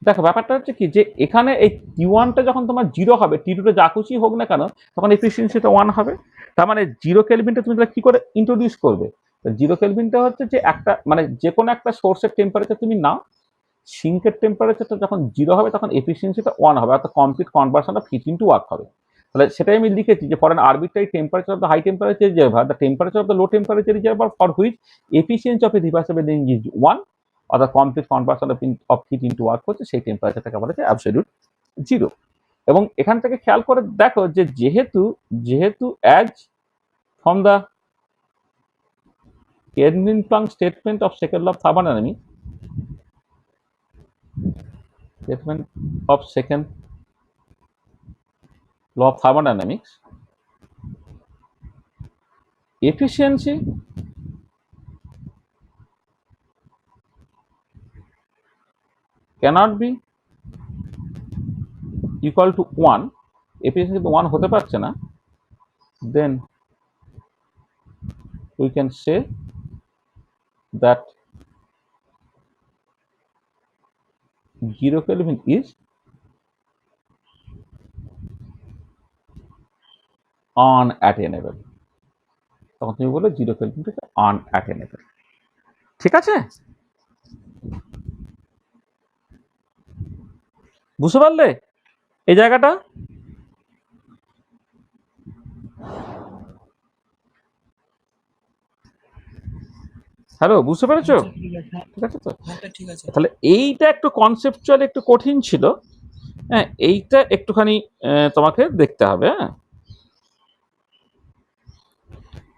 দেখো ব্যাপারটা হচ্ছে কি, যে এখানে এই T1টা যখন তোমার 0 হবে, T2টা যা খুশি হোক না কেন, তখন এফিসিয়েন্সিটা 1 হবে। তার মানে 0 কেলভিনটা তুমি কি করে ইন্ট্রোডিউস করবে? 0 কেলভিনটা হচ্ছে যে একটা মানে যে কোনো একটা সোর্সের টেম্পারেচার তুমি নাও, সিঙ্কের টেম্পারেচারটা যখন 0 হবে তখন এফিসিয়েন্সিটা 1 হবে, অর্থাৎ complete conversion of heat into work হবে। তাহলে সেটাই আমি লিখেছি যে for an arbitrary temperature of the high temperature reservoir, the temperature of the low temperature reservoir for which efficiency of a reversible engine is 1, অর্থাৎ complete conversion of heat into work হচ্ছে, সেই টেম্পারেচারটাকে বলা হচ্ছে অ্যাবসলিউট 0। এবং এখান থেকে খেয়াল করে দেখো যে যেহেতু as from the Kelvin Planck statement of second law of thermodynamics, efficiency cannot be equal to 1, efficiency তো 1 হতে পারছে না, then we can say that 0 Kelvin is unattainable। তখন তুমি বলো 0 Kelvin থেকে unattainable। ঠিক আছে, বুঝতে পারলে এই জায়গাটা? হ্যালো, বুঝতে পেরেছো? ঠিক আছে তো? ঠিক আছে। তাহলে এইটা একটু কনসেপচুয়ালি একটু কঠিন ছিল, হ্যাঁ, এইটা একটুখানি তোমাকে দেখতে হবে। হ্যাঁ,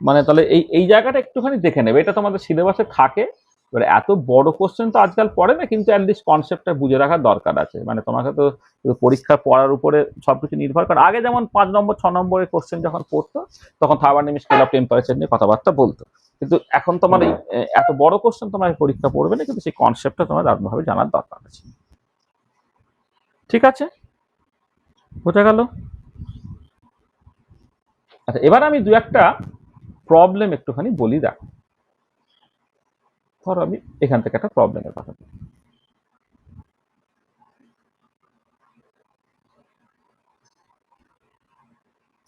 মানে তাহলে এই জায়গাটা একটুখানি দেখে নেবে, এটা তোমাদের সিলেবাসে থাকে। এবার এত বড় কোশ্চেন তো আজকাল পড়ে না, কিন্তু অ্যাটলিস্ট কনসেপ্টটা বুঝে রাখার দরকার আছে। মানে তোমাকে তো পরীক্ষা পড়ার উপরে সবকিছু নির্ভর করে। আগে যেমন 5 নম্বর 6 নম্বরের কোশ্চেন যখন পড়তো, তখন থার্মোডাইনামিক স্কেল অফ টেম্পারেচার নিয়ে কথাবার্তা বলতো, কিন্তু এখন তোমার এই এত বড় কোশ্চেন তোমার পরীক্ষা পড়বে না, কিন্তু সেই কনসেপ্টটা তোমার দারুণভাবে জানার দরকার আছে। ঠিক আছে, বোঝা গেল? আচ্ছা, এবার আমি দু একটা প্রবলেম একটুখানি বলি। দেখো, ধরো আমি এখান থেকে একটা প্রবলেমের কথা বলি।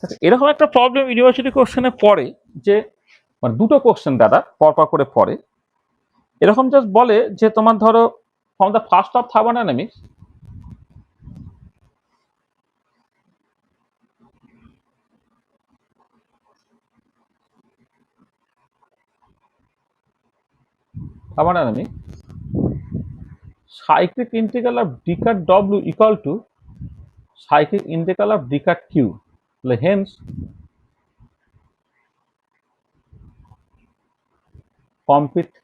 আচ্ছা, এরকম একটা প্রবলেম ইউনিভার্সিটি কোশ্চেনে পড়ে যে, মানে দুটো কোশ্চেন দাদা পরপর করে পড়ে, এরকম জাস্ট বলে যে তোমার ধরো from the first of thermodynamics thermodynamics cyclic integral of d cut w equal to cyclic integral of d cut q. Hence, complete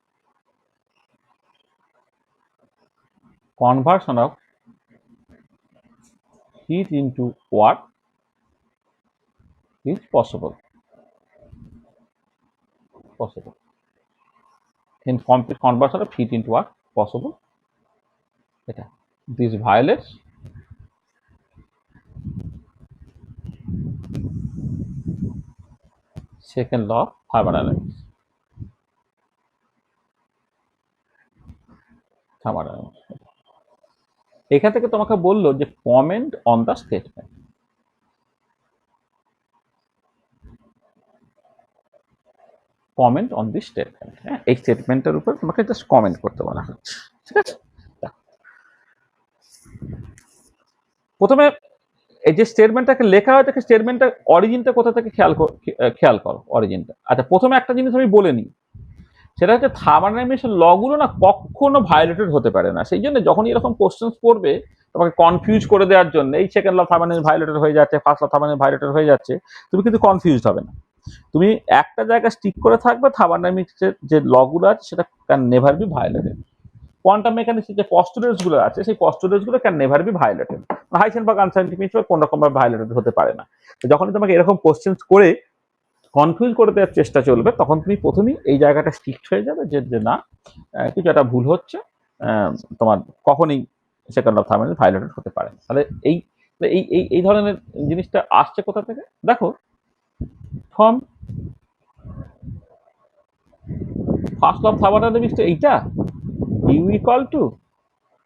conversion of heat into work is possible. Hence, complete conversion of heat into work possible. এটা this violates second law of thermodynamics. এখান থেকে তোমাকে বললো যে comment on the statement. Comment on the statement, হ্যাঁ, এই স্টেটমেন্টের উপর তোমাকে জাস্ট কমেন্ট করতে বলা হচ্ছে, ঠিক আছে। প্রথমে এই যে স্টেটমেন্টটাকে লেখা হয়, তাকে স্টেটমেন্টটা অরিজিনটা কোথা থেকে খেয়াল করো অরিজিনটা। আচ্ছা, প্রথমে একটা জিনিস আমি বলে নিই, সেটা হচ্ছে থার্মোডাইনামিক্সের লগুলো না কখনো ভায়োলেটেড হতে পারে না। সেই জন্য যখন এরকম কোশ্চেন্স পড়বে তোমাকে কনফিউজ করে দেওয়ার জন্য, এই সেকেন্ড ল থার্মোডাইনামিক্স ভায়োলেটেড হয়ে যাচ্ছে, ফার্স্ট ল থার্মোডাইনামিক্স ভায়োলেটেড হয়ে যাচ্ছে, তুমি কিন্তু কনফিউজড হবে না। তুমি একটা জায়গায় স্টিক করে থাকবে, থার্মোডাইনামিক্সের যে লগুলো আছে সেটা can never be violated. Quantum মেকানিক্সের যে পস্টুলেটস গুলো আছে, সেই পস্টুলেটস গুলো can never be violated. Heisenberg unscientific principle কোন রকম ভাবে ভায়োলেটেড হতে পারে না। যখনই তোমাকে এরকম কোশ্চেন্স করে কনফিউজ করে দেওয়ার চেষ্টা চলবে, তখন তুমি প্রথমেই এই জায়গাটা স্ট্রিক্ট হয়ে যাবে যে না, কিছু একটা ভুল হচ্ছে, তোমার কখনই সেকেন্ড অফ থার্মোডাইনামিক্স ভায়োলেটেড হতে পারে না। তাহলে এই এই এই এই ধরনের জিনিসটা আসছে কোথা থেকে দেখো, from first law of thermodynamics এইটা dU equal to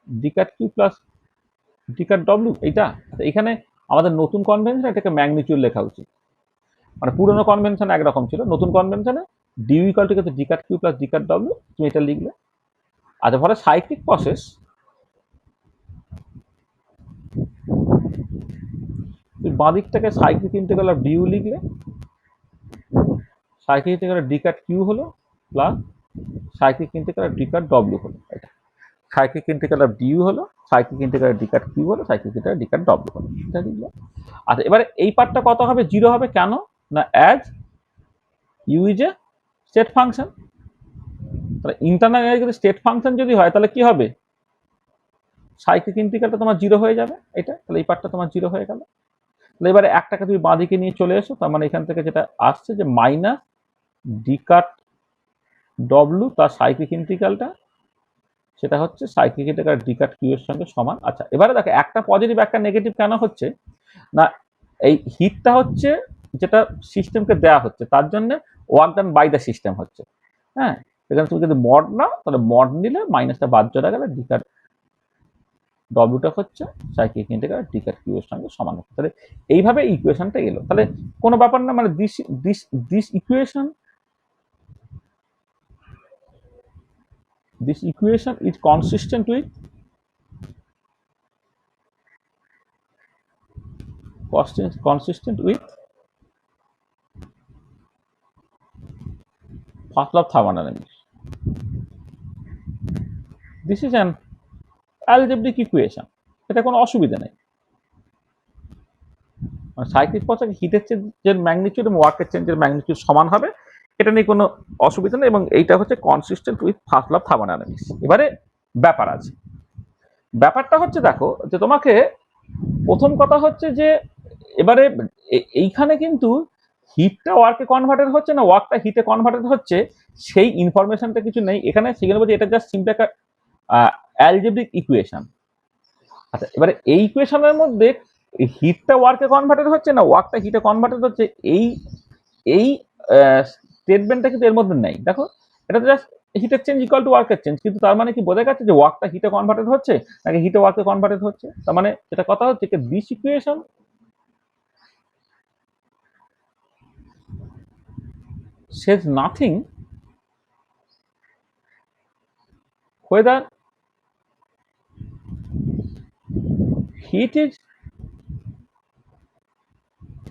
d cut Q plus d cut W, এইটা। এখানে আমাদের নতুন কনভেনশন এটাকে ম্যাগনিটিউড লেখা উচিত। মানে পুরোনো কনভেনশন একরকম ছিল, নতুন কনভেনশনে dU equal to d cut Q plus d cut W, তুমি এটা লিখলে। আচ্ছা, ফলে সাইক্লিক প্রসেস, তুমি বাঁ দিকটাকে সাইক্লিক ইন্টিগ্রাল অফ ডিউ লিখলে, cyclic integral d cut Q হলো plus cyclic integral d cut W হলো। এটা সাইক্লিক ইন্টিগ্রাল অফ ডিউ হলো, cyclic integral d cut Q হলো, cyclic integral d cut W হলো, এটা লিখলে। আচ্ছা, এবারে এই পার্টটা কত হবে? জিরো হবে। কেন না, as U is a state function. তাহলে ইন্টারনাল এনার্জি যদি স্টেট ফাংশন যদি হয়, তাহলে কি হবে? সাইক্লিক ইন্টিগ্রালটা তোমার জিরো হয়ে যাবে, এটা। তাহলে এই পার্টটা তোমার জিরো হয়ে গেল। তাহলে এবারে একটাকে তুমি বাঁ দিকে নিয়ে চলে এসো, তার মানে এখান থেকে যেটা আসছে যে মাইনাস ডি কাট ডব্লিউ তার সাইক্লিক ইন্টিগ্রালটা, সেটা হচ্ছে cyclic integral d cut Q এর সঙ্গে সমান। আচ্ছা, এবারে দেখো একটা পজিটিভ একটা নেগেটিভ কেন হচ্ছে না, এই হিটটা হচ্ছে যেটা সিস্টেমকে দেওয়া হচ্ছে, তার জন্য work done by the system হচ্ছে। হ্যাঁ, এখানে তুমি যদি মড নাও, তাহলে মড নিলে মাইনাসটা বাদ চলে গেলে ডি কাট ডব্লিউটা হচ্ছে cyclic integral d cut Q এর সঙ্গে সমান হচ্ছে। তাহলে এইভাবে ইকুয়েশনটা এলো। তাহলে কোনো ব্যাপার না, মানে this this this equation is consistent with first law of thermodynamics. This is an algebraic equation. এটা কোনো অসুবিধা নেই। সাইক্লিক প্রসেসে হিটের চেঞ্জের ম্যাগনিটিউড এবং ওয়ার্কের চেঞ্জের ম্যাগনিটিউড সমান হবে, এটা নিয়ে কোনো অসুবিধা নেই, এবং এইটা হচ্ছে consistent with first law of thermodynamics. এবারে ব্যাপার আছে, ব্যাপারটা হচ্ছে দেখো যে তোমাকে প্রথম কথা হচ্ছে যে এবারে এইখানে কিন্তু হিটটা ওয়ার্কে কনভার্টেড হচ্ছে না ওয়ার্কটা হিটে কনভার্টেড হচ্ছে, সেই ইনফরমেশনটা কিছু নেই এখানে। সেখানে বলছে এটা জাস্ট সিম্পল একটা অ্যালজেব্রিক ইকুয়েশন। আচ্ছা, এবারে এই ইকুয়েশনের মধ্যে হিটটা ওয়ার্কে কনভার্টেড হচ্ছে না ওয়ার্কটা হিটে কনভার্টেড হচ্ছে, এই এই স্টেটমেন্টটা কিন্তু এর মধ্যে নেই। দেখো এটা তো জাস্ট হিটের চেঞ্জ ইকুয়াল টু ওয়ার্কের চেঞ্জ, কিন্তু তার মানে কি বোঝা গেছে যে ওয়ার্কটা হিটে কনভার্টেড হচ্ছে নাকি হিটে ওয়ার্কে কনভার্টেড হচ্ছে? তার মানে যেটা কথা হচ্ছে যে this equation says nothing whether heat is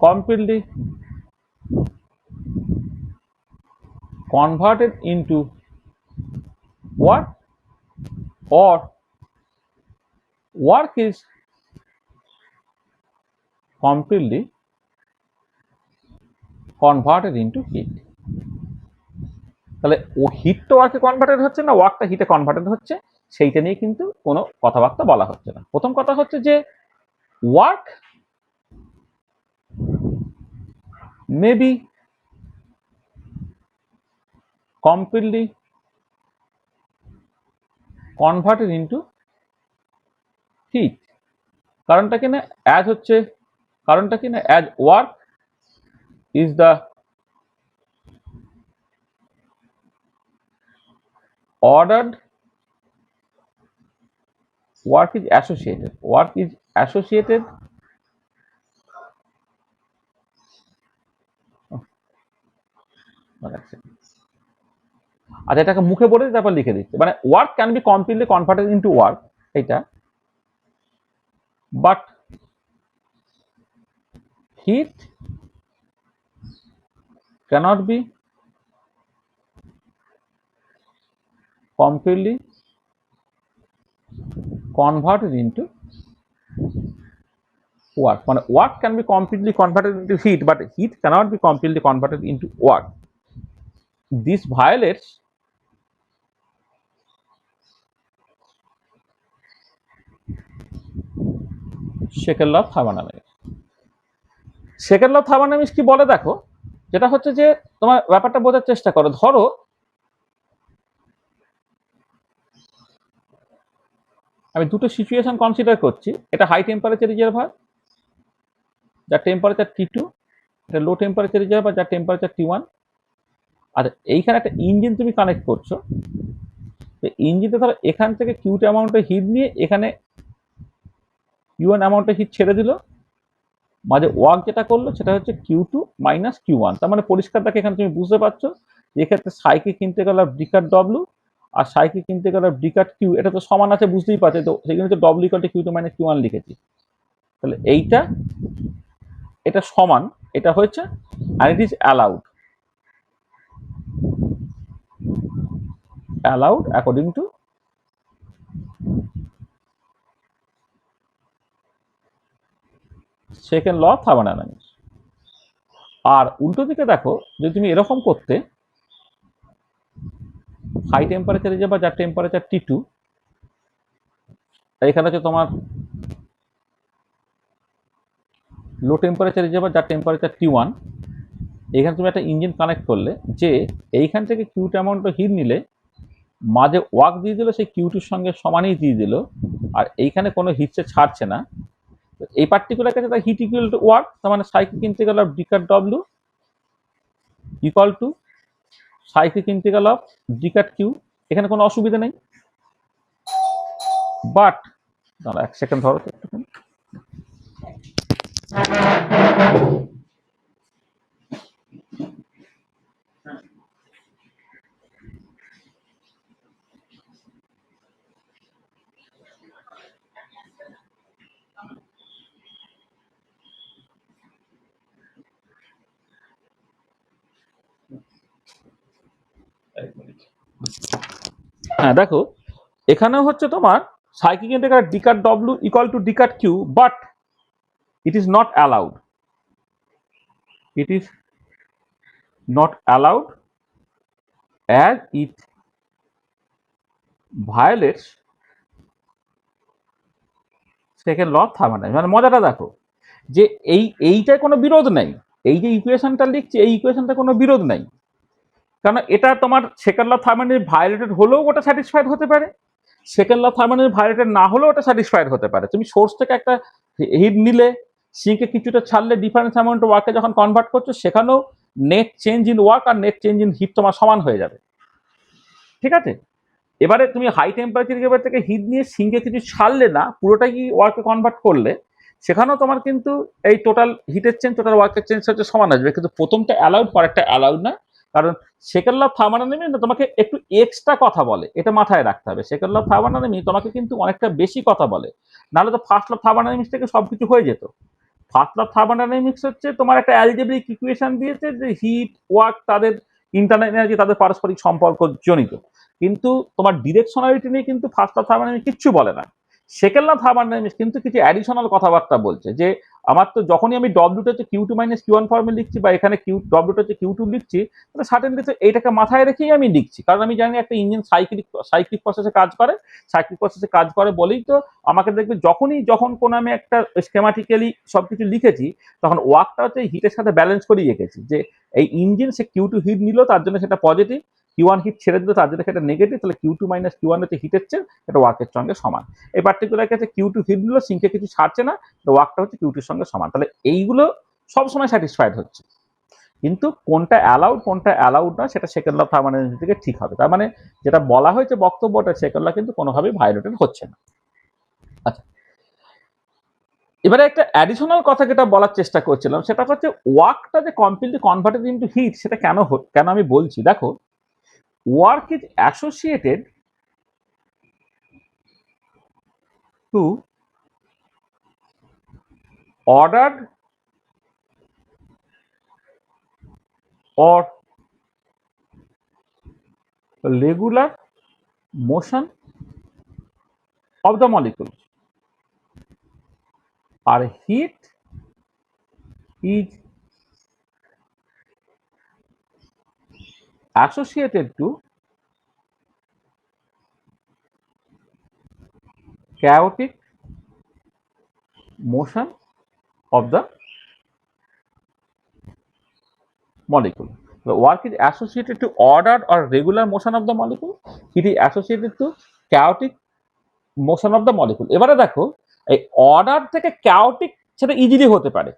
completely converted into work or work is completely converted into heat। তাহলে ও হিটটা ওয়ার্কে কনভার্টেড হচ্ছে না ওয়ার্কটা হিটে কনভার্টেড হচ্ছে, সেইটা নিয়ে কিন্তু কোনো কথাবার্তা বলা হচ্ছে না। প্রথম কথা হচ্ছে যে work may B completely converted into heat। কারণটা কি না অ্যাজ হচ্ছে, কারণটা কি না as work is the ordered, work is associated আচ্ছা এটাকে মুখে বলে তারপর লিখে দিচ্ছে, মানে work can be completely converted into work এটা, but heat cannot be completely converted into work, মানে work can be completely converted into heat but heat cannot be completely converted into work. This violates second law of thermodynamics. Second law of thermodynamics কি বলে দেখো, যেটা হচ্ছে যে তোমার ব্যাপারটা বোঝার চেষ্টা করো। ধরো আমি দুটো সিচুয়েশন কনসিডার করছি, এটা হাই টেম্পারেচার রিজার্ভার যার টেম্পারেচার T2, এটা লো টেম্পারেচার রিজার্ভার যার টেম্পারেচার T1। আর এইখানে একটা ইঞ্জিন তুমি কানেক্ট করছো, তো ইঞ্জিনটা ধরো এখান থেকে কিউট অ্যামাউন্টের হিট নিয়ে এখানে Q1 অ্যামাউন্টের হিট ছেড়ে দিল, মাঝে ওয়ার্ক যেটা করলো সেটা হচ্ছে Q2 মাইনাস Q1। তার মানে পরিষ্কার দেখে এখানে তুমি বুঝতে পারছো যে এক্ষেত্রে cyclic integral of d cut W আর cyclic integral of d cut Q এটা তো সমান আছে, বুঝতেই পারছো। তো সেখানে তো W equal two Q2 minus Q1 লিখেছি, তাহলে এইটা এটা সমান, এটা হচ্ছে and it is allowed according to second law of thermodynamics. আর উল্টো দিকে দেখো যদি তুমি এরকম করতে, হাই টেম্পারেচারে যাবা যার টেম্পারেচার T2, এখানে হচ্ছে তোমার লো টেম্পারেচারে যাবা যার টেম্পারেচার T1, এখানে তুমি একটা ইঞ্জিন কানেক্ট করলে যে এইখান থেকে কিউট অ্যামাউন্ট হিট নিলে মাঝে ওয়ার্ক দিয়ে দিল সেই কিউটির সঙ্গে সমানই দিয়ে দিল, আর এইখানে কোনো হিটসে ছাড়ছে না। এই পার্টিকুলার ক্ষেত্রে তার হিট ইকুয়াল টু ওয়ার্ক, তার মানে cyclic integral of d cut W equal to cyclic integral of d cut Q. এখানে কোনো অসুবিধা নেই, বাট দাঁড়া এক সেকেন্ড ধরো তো একটুখানি। হ্যাঁ দেখো এখানেও হচ্ছে তোমার cyclic integral d cut W equal to d cut Q, but it is not allowed, it is not allowed as it violates second law of thermodynamics. মানে মজাটা দেখো যে এইটায় কোনো বিরোধ নাই, এই যে ইকুয়েশনটা লিখছি এই ইকুয়েশনটা কোনো বিরোধ নাই, কারণ এটা তোমার second law of thermodynamics violated হলেও ওটা স্যাটিসফাইড হতে পারে, second law of thermodynamics violated না হলেও ওটা স্যাটিসফাইড হতে পারে। তুমি সোর্স থেকে একটা হিট নিলে সিঙ্কে কিছুটা ছাড়লে ডিফারেন্স অ্যামাউন্ট ওয়ার্কে যখন কনভার্ট করছো সেখানেও নেট চেঞ্জ ইন ওয়ার্ক আর নেট চেঞ্জ ইন হিট তোমার সমান হয়ে যাবে। ঠিক আছে, এবারে তুমি হাই টেম্পারেচার থেকে হিট নিয়ে সিঙ্কে কিছু ছাড়লে না, পুরোটাই ওয়ার্কে কনভার্ট করলে সেখানেও তোমার কিন্তু এই টোটাল হিটের চেঞ্জ টোটাল ওয়ার্কের চেঞ্জ হচ্ছে সমান আসবে, কিন্তু প্রথমটা অ্যালাউড পরেরটা অ্যালাউড না। কারণ সেকেন্ড ল অফ থার্মোডাইনামিক্স না তোমাকে একটু এক্সট্রা কথা বলে, এটা মাথায় রাখতে হবে। সেকেন্ড ল অফ থার্মোডাইনামিক্স তোমাকে কিন্তু অনেকটা বেশি কথা বলে, নাহলে তো ফার্স্ট ল অফ থার্মোডাইনামিক্স থেকে সবকিছু হয়ে যেত। ফার্স্ট ল অফ থার্মোডাইনামিক্স হচ্ছে তোমার একটা অ্যালজেব্রিক ইকুয়েশন দিয়েছে যে হিট ওয়ার্ক তাদের ইন্টারনাল এনার্জি তাদের পারস্পরিক সম্পর্ক জনিত, কিন্তু তোমার ডিরেকশনালিটি নিয়ে কিন্তু ফার্স্ট ল অফ থার্মোডাইনামিক্স কিচ্ছু বলে না। সেকেন্ড ল অফ থার্মোডাইনামিক্স কিন্তু কিছু অ্যাডিশনাল কথাবার্তা বলছে যে আমার তো যখনই আমি ডব্লিউটা হচ্ছে Q two minus Q one ফর্মে লিখছি বা এখানে ডব্লিউটা হচ্ছে কিউ টু লিখছি, তাহলে সার্টেনলি তো এইটাকে মাথায় রেখেই আমি লিখছি, কারণ আমি জানি একটা ইঞ্জিন সাইক্লিক প্রসেসে কাজ করে। সাইক্লিক প্রসেসে কাজ করে বলেই তো আমাকে দেখবে যখন কোনো আমি একটা স্কেমাটিক্যালি সবকিছু লিখেছি তখন ওয়ার্কটা হচ্ছে হিটের সাথে ব্যালেন্স করেই রেখেছি, যে এই ইঞ্জিন সে কিউ টু হিট নিল তার জন্য সেটা পজিটিভ, কিউ ওয়ান হিট ছেড়ে দিল তার জন্য সেটা নেগেটিভ, তাহলে Q two minus Q one হচ্ছে হিটের চেয়ে এটা ওয়ার্কের সঙ্গে সমান। এই পার্টিকুলার ক্ষেত্রে কিউ টু হিট নিল, সিঙ্কে কিছু ছাড়ছে না, তো ওয়ার্কটা হচ্ছে কিউ টুর সঙ্গে সমান। তাহলে এইগুলো সবসময় স্যাটিসফাইড হচ্ছে, কিন্তু কোনটা অ্যালাউড কোনটা অ্যালাউড না সেটা সেকেন্ড ল অফ থার্মোডাইনামিক্স থেকে ঠিক হবে। তার মানে যেটা বলা হয়েছে বক্তব্যটা সেকেন্ড ল কিন্তু কোনোভাবেই ভায়োলেটেড হচ্ছে না। আচ্ছা, এবারে একটা অ্যাডিশনাল কথা যেটা বলার চেষ্টা করছিলাম সেটা হচ্ছে ওয়ার্কটা যে কমপ্লিটলি কনভার্টেড ইনটু হিট সেটা কেন আমি বলছি, দেখো work is associated to ordered or regular motion of the molecules, আর heat is associated to chaotic motion of the molecule. The work is associated to ordered or regular motion of the molecule. It is associated to chaotic motion of the molecule. এবারে দেখো এই order থেকে chaotic সেটা easily হতে পারে,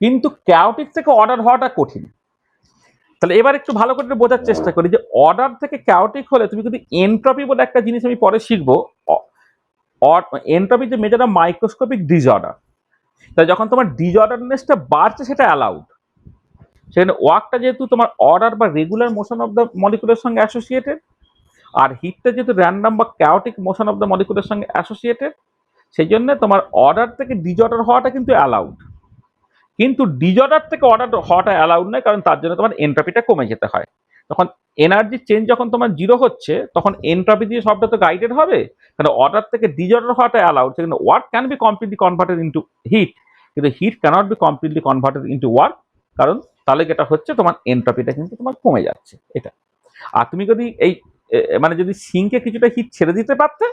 কিন্তু chaotic থেকে order হওয়াটা কঠিন। তাহলে এবার একটু ভালো করে বোঝার চেষ্টা করি যে অর্ডার থেকে chaotic হলে তুমি যদি এনট্রপি বলে একটা জিনিস আমি পরে শিখবো, এনট্রপি যে মেজার মাইক্রোস্কোপিক ডিসঅর্ডার, তাই যখন তোমার ডিসঅর্ডারনেসটা বাড়ছে সেটা অ্যালাউড, সেখানে ওয়ার্কটা যেহেতু তোমার অর্ডার বা রেগুলার মোশন অফ দ্য মলিকুলের সঙ্গে অ্যাসোসিয়েটেড, আর হিটটা যেহেতু র্যান্ডাম বা ক্যাওটিক মোশন অফ দ্য মলিকুলের সঙ্গে অ্যাসোসিয়েটেড, সেই জন্য তোমার অর্ডার থেকে ডিসঅর্ডার হওয়াটা কিন্তু অ্যালাউড, কিন্তু ডিসঅর্ডার থেকে অর্ডার হওয়াটা অ্যালাউড নয়, কারণ তার জন্য তোমার এনট্রপিটা কমে যেতে হয়। তখন এনার্জি চেঞ্জ যখন তোমার জিরো হচ্ছে তখন এনট্রপি দিয়ে সবটা তো গাইডেড হবে, কারণ অর্ডার থেকে ডিসঅর্ডার হওয়াটা অ্যালাউড, সেখানে work can be completely converted into heat, কিন্তু heat cannot be completely converted into work, কারণ তাহলে যেটা হচ্ছে তোমার এনট্রপিটা কিন্তু তোমার কমে যাচ্ছে এটা। আর তুমি যদি এই মানে যদি সিঙ্কে কিছুটা হিট ছেড়ে দিতে পারতে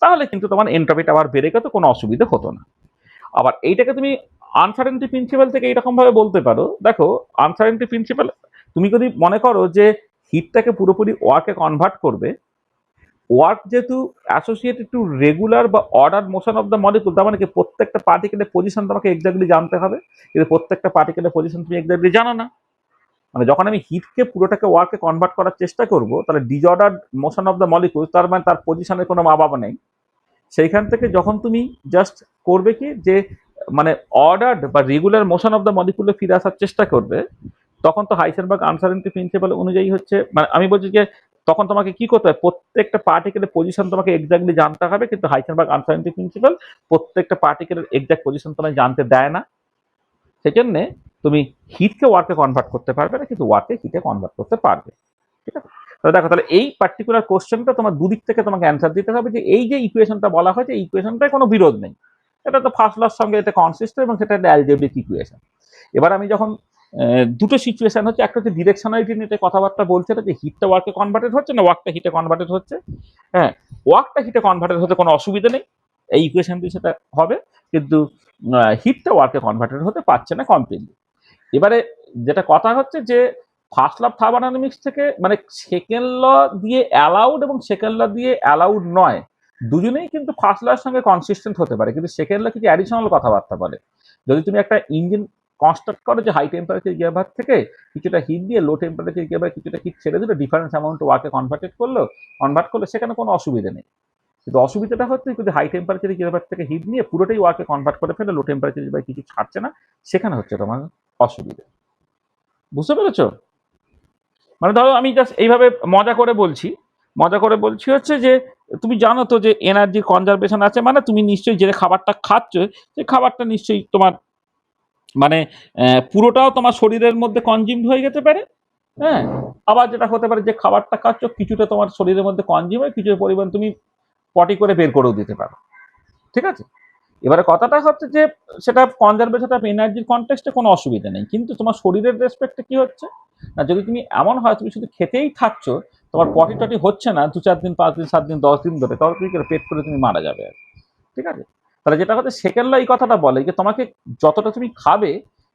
তাহলে কিন্তু তোমার এনট্রপিটা আবার বেড়ে গেত, কোনো অসুবিধা হতো না। আবার এইটাকে তুমি আনসার্টেনটি প্রিন্সিপাল থেকে এইরকম ভাবে বলতে পারো, দেখো আনসার্টেনটি প্রিন্সিপাল তুমি যদি মনে করো যে হিটটাকে পুরোপুরি ওয়ার্কে কনভার্ট করবে, ওয়ার্ক যেহেতু অ্যাসোসিয়েটেড টু রেগুলার বা order motion of the molecule, তার মানে কি প্রত্যেকটা পার্টিকেলের পজিশন তোমাকে এক্স্যাক্টলি জানতে হবে, কিন্তু প্রত্যেকটা পার্টিকেলের পজিশন তুমি এক্স্যাক্টলি জানো না। মানে যখন আমি হিটকে পুরোটাকে ওয়ার্কে কনভার্ট করার চেষ্টা করব তাহলে disorder motion of the molecule, তার মানে তার পজিশনের কোনো মা বাবা নেই, সেইখান থেকে যখন তুমি জাস্ট করবে কি যে মানে অর্ডার্ড বা রেগুলার মোশন অফ দ্য মলিকুলে ফিরে আসার চেষ্টা করবে, তখন তো হাইসেনবার্গ আনসার্টেনটি প্রিন্সিপাল অনুযায়ী হচ্ছে, মানে আমি বলছি যে তখন তোমাকে কি করতে হবে, প্রত্যেকটা পার্টিকেলের পজিশন তোমাকে এক্স্যাক্টলি জানতে হবে, কিন্তু হাইসেনবার্গ আনসার্টেনটি প্রিন্সিপাল প্রত্যেকটা পার্টিকেলের এক্স্যাক্ট পজিশন তোমায় জানতে দেয় না, সেই জন্যে তুমি হিটকে ওয়ার্কে কনভার্ট করতে পারবে না, কিন্তু ওয়ার্কে হিটে কনভার্ট করতে পারবে। ঠিক আছে, তাহলে দেখো তাহলে এই পার্টিকুলার কোশ্চেনটা তোমার দুদিক থেকে তোমাকে অ্যান্সার দিতে হবে যে এই যে ইকুয়েশনটা বলা হয়েছে এই ইকুয়েশনটায় কোনো বিরোধ নেই, এটা তো ফার্স্ট লর সঙ্গে এটা কনসিস্টেন্ট এবং সেটা একটা অ্যালজেব্রিক ইকুয়েশন। এবার আমি যখন দুটো সিচুয়েশন হচ্ছে, একটা হচ্ছে ডিরেকশনালিটি নিয়ে কথাবার্তা বলছে যে হিটটা ওয়ার্কে কনভার্টেড হচ্ছে না ওয়ার্কটা হিটে কনভার্টেড হচ্ছে, হ্যাঁ ওয়ার্কটা হিটে কনভার্টেড হতে কোনো অসুবিধা নেই, এই ইকুয়েশন দিয়ে সেটা হবে, কিন্তু হিটটা ওয়ার্কে কনভার্টেড হতে পারছে না কমপ্লিটলি। এবারে যেটা কথা হচ্ছে যে ফার্স্ট ল অফ থার্মোডাইনামিক্স থেকে মানে সেকেন্ড ল দিয়ে অ্যালাউড এবং সেকেন্ড ল দিয়ে অ্যালাউড নয় দুজনেই কিন্তু ফার্স্ট ল এর সঙ্গে কনসিস্টেন্ট হতে পারে, কিন্তু সেকেন্ড ল কিছু অ্যাডিশনাল কথাবার্তা বলে, যদি তুমি একটা ইঞ্জিন কনস্ট্রাক্ট করো যে হাই টেম্পারেচার গিয়ারভার থেকে কিছুটা হিট দিয়ে লো টেম্পারেচার গিয়ারভার কিছুটা হিট ছেড়ে দিলে ডিফারেন্স অ্যামাউন্ট ওয়ার্কে কনভার্ট করলো সেখানে কোনো অসুবিধা নেই। কিন্তু অসুবিধাটা হচ্ছে যদি হাই টেম্পারেচার গিয়ারভার থেকে হিট নিয়ে পুরোটাই ওয়ার্কে কনভার্ট করে ফেলে লো টেম্পারেচার গিয়ারভার কিছু ছাড়ছে না, সেখানে হচ্ছে তোমার অসুবিধা। বুঝতে পেরেছো? মানে ধরো আমি জাস্ট এইভাবে মজা করে বলছি হচ্ছে যে তুমি জানো তো যে এনার্জি কনজারভেশন আছে, মানে তুমি নিশ্চয়ই যে খাবারটা খাচ্ছ সেই খাবারটা নিশ্চয়ই তোমার মানে পুরোটাও তোমার শরীরের মধ্যে কনজিউমড হয়ে যেতে পারে। হ্যাঁ, আবার যেটা হতে পারে যে খাবারটা খাচ্ছ কিছুটা তোমার শরীরের মধ্যে কনজিউম হয়, কিছু পরিমাণ তুমি পটি করে বের করেও দিতে পারো। ঠিক আছে? এবারে কথাটা হচ্ছে যে সেটা কনজারভেশন অফ এনার্জির কনটেক্সটে কোনো অসুবিধা নেই, কিন্তু তোমার শরীরের রেসপেক্টে কি হচ্ছে না, যদি তুমি এমন হয় তুমি শুধু খেতেই থাকছো, তোমার পটি টটি হচ্ছে না 2-4 দিন 5 দিন 7 দিন 10 দিন ধরে, তাহলে তুমি পেট করে তুমি মারা যাবে আর কি। ঠিক আছে? তাহলে যেটা হচ্ছে সেকেন্ড ল এই কথাটা বলে যে তোমাকে যতটা তুমি খাবে,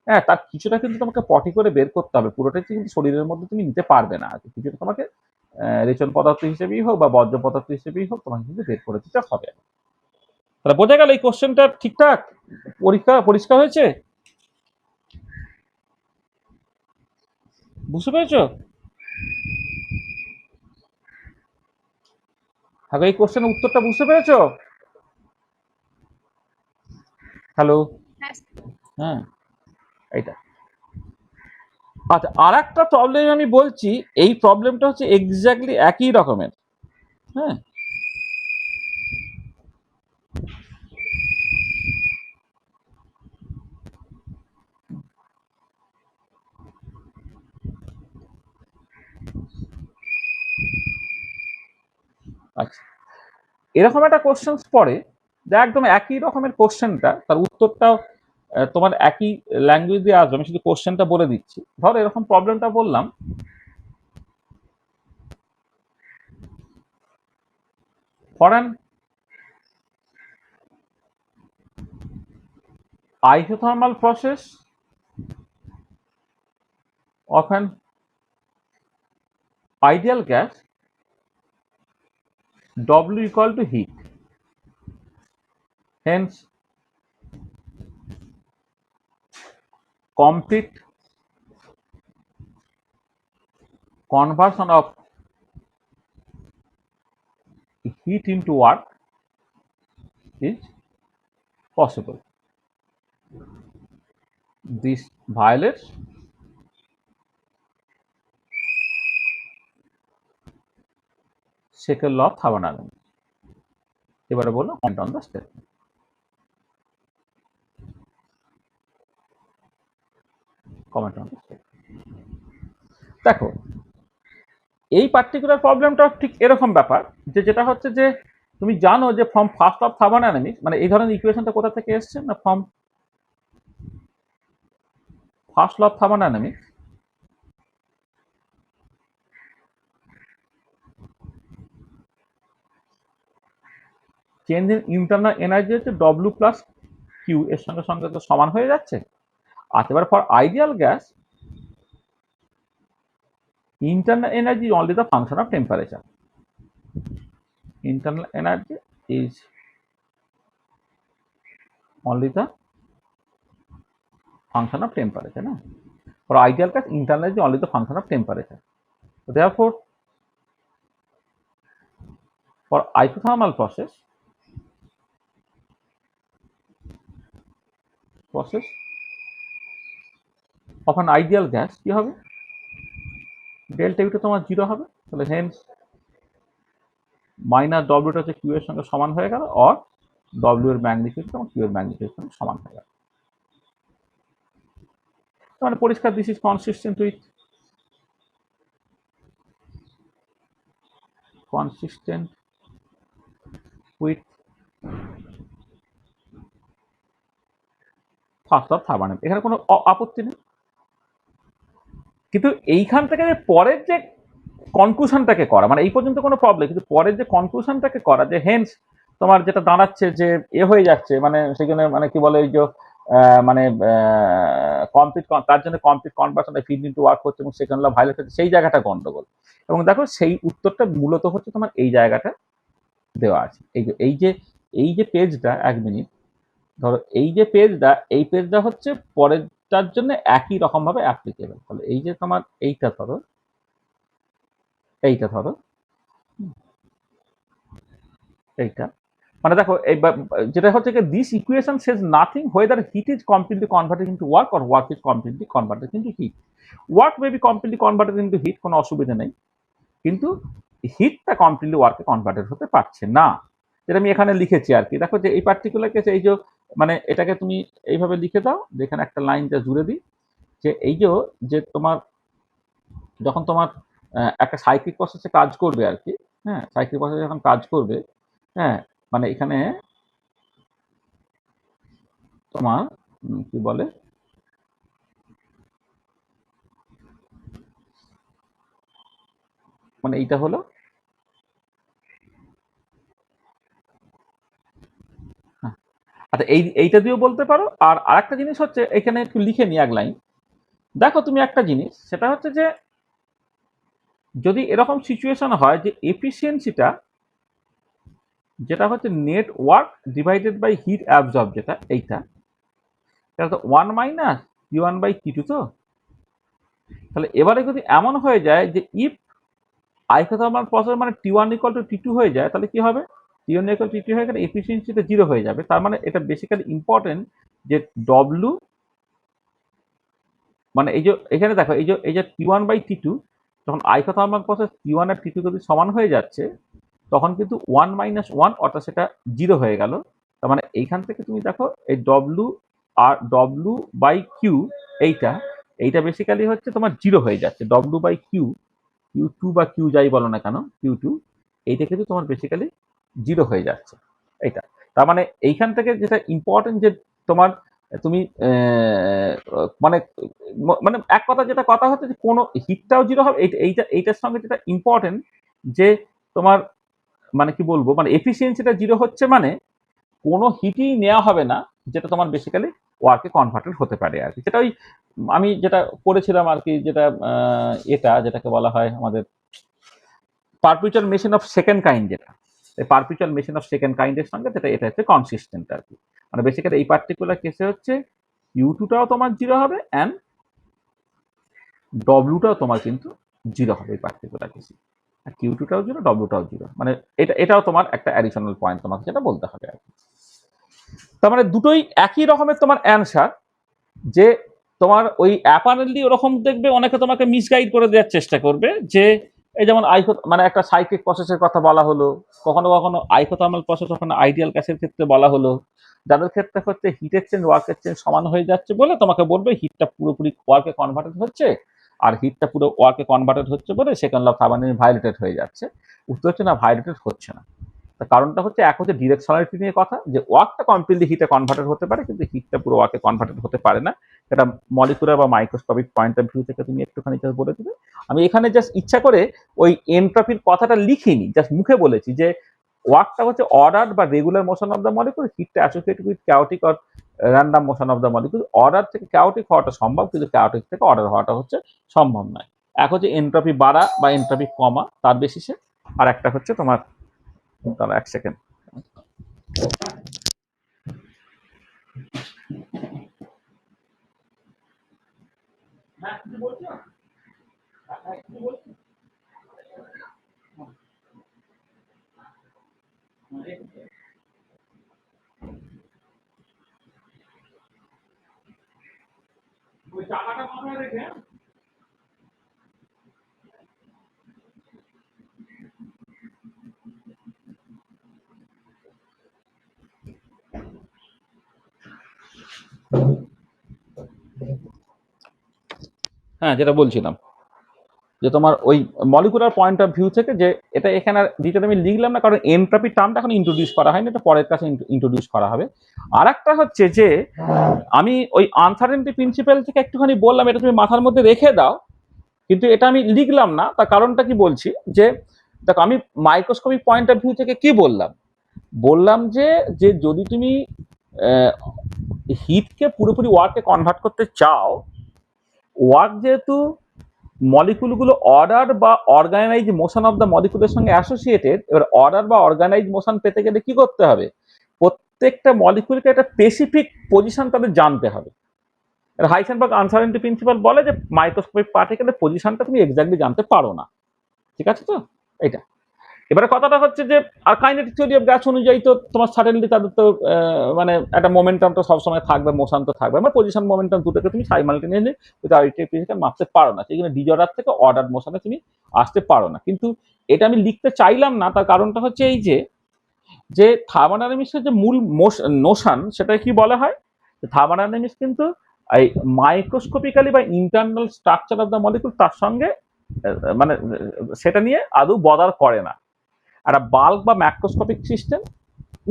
হ্যাঁ, তার কিছুটা কিন্তু তোমাকে পটি করে বের করতে হবে, পুরোটাই কিন্তু শরীরের মধ্যে তুমি নিতে পারবে না আর কি। কিছুটা তোমাকে রেচন পদার্থ হিসেবেই হোক বা বর্জ্য পদার্থ হিসেবেই হোক তোমাকে কিন্তু বের করে দিতে হবে। তাহলে বোঝা গেল এই কোশ্চেনটা ঠিকঠাক পরিষ্কার হয়েছে? বুঝতে পেরেছো? আগে এই কোশ্চেনের উত্তরটা বুঝতে পেরেছো? হ্যালো? হ্যাঁ, এইটা। আচ্ছা, আর একটা প্রবলেম আমি বলছি, এই প্রবলেমটা হচ্ছে এক্স্যাক্টলি একই রকমের। হ্যাঁ, আচ্ছা, এরকম একটা কোশ্চেন পড়ে যা একদম একই রকমের কোশ্চেনটা, তার উত্তরটাও তোমার একই ল্যাঙ্গুয়েজ দিয়ে আসবে। আমি শুধু কোশ্চেনটা বলে দিচ্ছি। ধরো এরকম প্রবলেমটা বললাম, for an isothermal process of an ideal gas, W equal to heat, hence complete conversion of heat into work is possible. This violates second law of thermodynamics. এবারে বললো comment on the statement. Comment on the statement. দেখো এই particular প্রবলেমটা ঠিক এরকম ব্যাপার যে যেটা হচ্ছে যে তুমি জানো যে ফ্রম ফার্স্ট অফ থার্মোডাইনামিক্স, মানে এই ধরনের ইকুয়েশনটা কোথা থেকে এসছে না, from first law of thermodynamics change in internal energy হচ্ছে ডব্লিউ প্লাস কিউ এর সঙ্গে সঙ্গে তো সমান হয়ে যাচ্ছে। আর এবার for ideal gas internal energy is only the function of temperature. Internal energy is only the function of temperature. No? For ideal gas, internal energy is only the function of temperature. So therefore, for isothermal process of an ideal gas, কি হবে? Delta Yuta তোমার 0 হবে, তাহলে Haynes minus ডব্লিউটা হচ্ছে Q এর সঙ্গে সমান হয়ে গেল, অর ডব্লিউ এর ম্যাগনিটিউড এবং কিউ এর ম্যাগনিটিউড সঙ্গে সমান হয়ে গেল। মানে পরিষ্কার this is consistent with first of thermodynamics, এখানে কোনো আপত্তি নেই। কিন্তু এইখান থেকে যে পরের যে কনক্লুশনটাকে করা, মানে এই পর্যন্ত কোনো প্রবলেম, কিন্তু পরের যে কনক্লুশনটাকে করা যে হেন্স তোমার যেটা দাঁড়াচ্ছে যে হয়ে যাচ্ছে, মানে সেখানে মানে কি বলে ওই যে মানে কমপ্লিট, তার জন্য complete conversion feed into work হচ্ছে এবং সেকেন্ড ল ভায়োলেট হচ্ছে, সেই জায়গাটা গন্ডগোল। এবং দেখো সেই উত্তরটা মূলত হচ্ছে তোমার এই জায়গাটা দেওয়া আছে। এই যে পেজটা, 1 মিনিট, ধরো এই যে পেজটা, এই পেজটা হচ্ছে পরেরটার জন্য একই রকম ভাবে অ্যাপ্লিকেবল। তাহলে এই যে তোমার এইটা ধরো, এইটা ধরো, এইটা মানে দেখো এই যেটা হচ্ছে কি this equation says nothing whether heat is completely converted into work or work is completely converted into heat. Work may be completely converted into heat, কোনো অসুবিধা নেই, কিন্তু হিটটা কমপ্লিটলি ওয়ার্কে কনভার্টেড হতে পারছে না। যেটা আমি এখানে লিখেছি আর কি, দেখো যে এই পার্টিকুলার কেসে এই যে মানে এটাকে তুমি এইভাবে লিখে দাও, যেখানে একটা লাইন যা জুড়ে দিই, যে এই যে তোমার যখন তোমার একটা সাইক্লিক প্রসেসে কাজ করবে আর কি, হ্যাঁ সাইক্লিক প্রসেসে যখন কাজ করবে, হ্যাঁ মানে এখানে তোমার কি বলে মানে এইটা হলো হ্যাঁ, আচ্ছা এইটা দিয়েও বলতে পারো। আর আরেকটা জিনিস হচ্ছে এখানে একটু লিখে নি এক লাইন, দেখো তুমি একটা জিনিস, সেটা হচ্ছে যে যদি এরকম সিচুয়েশন হয় যে এফিসিয়েন্সিটা যেটা হচ্ছে net work divided by heat absorb, যেটা এইটা সেটা তো 1 - T1/T2 তো। তাহলে এবারে যদি এমন হয়ে যায় যে ইফ আইসোথার্মাল প্রসেস মানে T1 = T2 হয়ে যায়, তাহলে কি হবে? T1 = T2 হয়ে গেলে এফিসিয়েন্সিটা 0 হয়ে যাবে। তার মানে এটা বেসিক্যালি ইম্পর্টেন্ট যে ডব্লু মানে এই যে এখানে দেখো এই যে T1/T2 যখন আইসোথার্মাল প্রসেস T1 আর T2 যদি সমান হয়ে যাচ্ছে, তখন কিন্তু 1 - 1 অর্থাৎ সেটা 0 হয়ে গেল। তার মানে এইখান থেকে তুমি দেখো এই ডব্লু আর W/Q, এইটা এইটা বেসিক্যালি হচ্ছে তোমার 0 হয়ে যাচ্ছে। W/Q, Q2 বা Q যাই বলো না কেন, Q2 এইটা কিন্তু তোমার বেসিক্যালি 0 হয়ে যাচ্ছে এইটা। তার মানে এইখান থেকে যেটা ইম্পর্টেন্ট যে তোমার তুমি মানে মানে এক কথা যেটা কথা হচ্ছে যে কোনো হিটটাও 0 হবে, এইটার সঙ্গে যেটা ইম্পর্টেন্ট যে তোমার মানে কি বলবো মানে এফিসিয়েন্সিটা 0 হচ্ছে, মানে কোনো হিটই নেওয়া হবে না যেটা তোমার বেসিক্যালি ওয়ার্কে কনভার্টেড হতে পারে আর কি। যেটা ওই আমি যেটা করেছিলাম আর কি, যেটা এটা যেটাকে বলা হয় আমাদের perpetual machine of second kind, যেটা এই পারপিচুয়াল মেশিন অফ সেকেন্ড কাইন্ডের সঙ্গে যেটা এটা হচ্ছে কনসিস্টেন্ট আর কি। মানে বেসিক্যালি এই পার্টিকুলার কেসে হচ্ছে ইউ2টাও তোমার 0 হবে অ্যান্ড ডব্লিউটাও তোমার কিন্তু 0 হবে এই পার্টিকুলার কেসে। আর Q2টাও 0, ডব্লিউটাও 0, মানে এটাও তোমার একটা অ্যাডিশনাল পয়েন্ট তোমাকে যেটা বলতে হবে আর কি। তার মানে দুটোই একই রকমের তোমার অ্যান্সার, যে তোমার ওই অ্যাপারেন্টলি ওরকম দেখবে অনেকে তোমাকে মিসগাইড করে দেওয়ার চেষ্টা করবে, যে এই যেমন মানে একটা সাইক্লিক প্রসেসের কথা বলা হলো, কখনো কখনো আইসোথার্মাল প্রসেস ওখানে আইডিয়াল গ্যাসের ক্ষেত্রে বলা হলো, যাদের ক্ষেত্রে হচ্ছে হিটের চেঞ্জ ওয়ার্কের চেঞ্জ সমান হয়ে যাচ্ছে বলে তোমাকে বলবে হিটটা পুরোপুরি ওয়ার্কে কনভার্টেড হচ্ছে, আর হিটটা পুরো ওয়ার্কে কনভার্টেড হচ্ছে বলে second law of thermodynamics violated হয়ে যাচ্ছে। উত্তর হচ্ছে না, ভায়োলেটেড হচ্ছে না। তার কারণটা হচ্ছে এক হচ্ছে ডিরেকশনালিটি নিয়ে কথা, যে ওয়ার্কটা কমপ্লিটলি হিটে কনভার্টেড হতে পারে কিন্তু হিটটা পুরো ওয়ার্কে কনভার্টেড হতে পারে না। সেটা মলিকুলার বা মাইক্রোস্কোপিক পয়েন্ট অফ ভিউ থেকে তুমি একটুখানি জাস্ট বলে দেবে। আমি এখানে জাস্ট ইচ্ছা করে ওই এনট্রপির কথাটা লিখিনি, জাস্ট মুখে বলেছি যে ওয়ার্কটা হচ্ছে অর্ডার বা regular motion of the molecule, হিটটা associated with chaotic or random motion of the molecule. Order থেকে chaotic হওয়াটা সম্ভব, কিন্তু chaotic থেকে অর্ডার হওয়াটা হচ্ছে সম্ভব নয়। এক হচ্ছে এনট্রপি বাড়া বা এনট্রপি কমা তার বেসিসে, আর একটা হচ্ছে তোমার, তাহলে এক সেকেন্ড, হ্যাঁ কিছু বলছো? হ্যাঁ কিছু বলছো? ওই চাকাটা মাথায় রেখে হ্যাঁ যেটা বলছিলাম যে তোমার ওই মলিকুলার পয়েন্ট অফ ভিউ থেকে, যে এটা এখানে ডিটেল আমি লিখলাম না কারণ এনট্রপি টার্মটা এখন ইন্ট্রোডিউস করা হয়নি, এটা পরের কাছে ইন্ট্রোডিউস করা হবে। আর একটা হচ্ছে যে আমি ওই আনসার্টেনটি প্রিন্সিপাল থেকে একটুখানি বললাম, এটা তুমি মাথার মধ্যে রেখে দাও, কিন্তু এটা আমি লিখলাম না। তার কারণটা কি বলছি, যে দেখো আমি মাইক্রোস্কোপিক পয়েন্ট অফ ভিউ থেকে কি বললাম, বললাম যে যে যদি তুমি হিটকে পুরোপুরি ওয়ার্কে কনভার্ট করতে চাও, ওয়ার্ক যেহেতু মলিকুলগুলো অর্ডার বা অর্গানাইজ মোশন অফ দ্য মলিকুলের সঙ্গে অ্যাসোসিয়েটেড, এবার অর্ডার বা অর্গানাইজ মোশন পেতে গেলে কি করতে হবে, প্রত্যেকটা মলিকুলকে একটা স্পেসিফিক পজিশন তাদের জানতে হবে। হাইসেনবার্গ আনসার্টেনিটি প্রিন্সিপাল বলে যে মাইক্রোস্কোপিক পার্টিকেলের পজিশনটা তুমি এক্স্যাক্টলি জানতে পারো না। ঠিক আছে তো? এটা এবারে কথাটা হচ্ছে যে আর কাইনেটিক থিওরি অফ গ্যাস অনুযায়ী তো তোমার সাডেনলি তাদের তো মানে একটা মোমেন্টাম তো সবসময় থাকবে, মোশন তো থাকবে, মানে পজিশন মোমেন্টাম দুটোকে তুমি সাইমালটেনিয়াসলি উইথ আরবিট্রারি প্রিসিশন মাপতে পারো না। সেই জন্য ডিজঅর্ডার থেকে অর্ডার মোশনে তুমি আসতে পারো না। কিন্তু এটা আমি লিখতে চাইলাম না, তার কারণটা হচ্ছে এই যে থার্মোডাইনামিক্সের যে মূল নোশন সেটা কি বলা হয়, থার্মোডাইনামিক্স কিন্তু এই মাইক্রোস্কোপিক্যালি বা internal structure of the molecule তার সঙ্গে মানে সেটা নিয়ে আদৌ বদার করে না। একটা বাল্ক বা ম্যাক্রোস্কোপিক সিস্টেম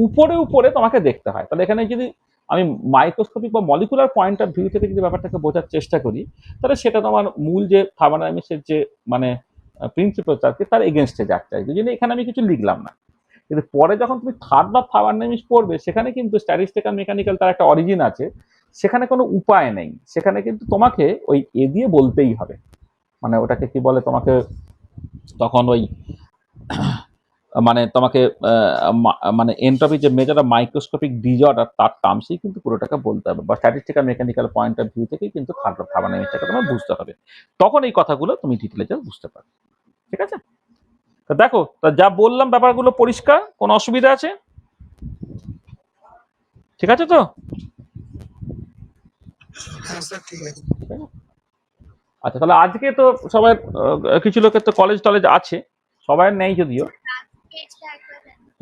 উপরে উপরে তোমাকে দেখতে হয়। তাহলে এখানে যদি আমি মাইক্রোস্কোপিক বা মলিকুলার পয়েন্ট অফ ভিউ থেকে যদি ব্যাপারটাকে বোঝার চেষ্টা করি, তাহলে সেটা তোমার মূল যে থার্মোডাইনামিক্সের যে মানে প্রিন্সিপাল চাকরি তার এগেনস্টে যাচ্ছে। এই জন্য এখানে আমি কিছু লিখলাম না। কিন্তু পরে যখন তুমি থার্ড বা থার্মোডাইনামিক্স পড়বে, সেখানে কিন্তু স্ট্যাটিস্টিক্যাল মেকানিক্যাল তার একটা অরিজিন আছে, সেখানে কোনো উপায় নেই, সেখানে কিন্তু তোমাকে ওই এ দিয়ে বলতেই হবে। মানে ওটাকে কি বলে, তোমাকে তখন ওই মানে তোমাকে মানে এন্ট্রপি যে মেজার অফ মাইক্রোস্কোপিক ডিজঅর্ডার তার টার্মসই কিন্তু পুরোটাকে বলতে হবে, বা statistical mechanical point of view থেকেই কিন্তু থার্মোডাইনামিক্সটাকে তোমার বুঝতে হবে। তখন এই কথাগুলো তুমি ডিটেলে যা বুঝতে পারবে। ঠিক আছে? তো দেখো, তা যা বললাম ব্যাপারগুলো পরিষ্কার, কোনো অসুবিধা আছে? ঠিক আছে তো? হ্যাঁ স্যার ঠিক আছে। আচ্ছা, তাহলে আজকে তো সবাই কিছু লোকের তো কলেজ টলেজ আছে, সবাই নেই যদিও।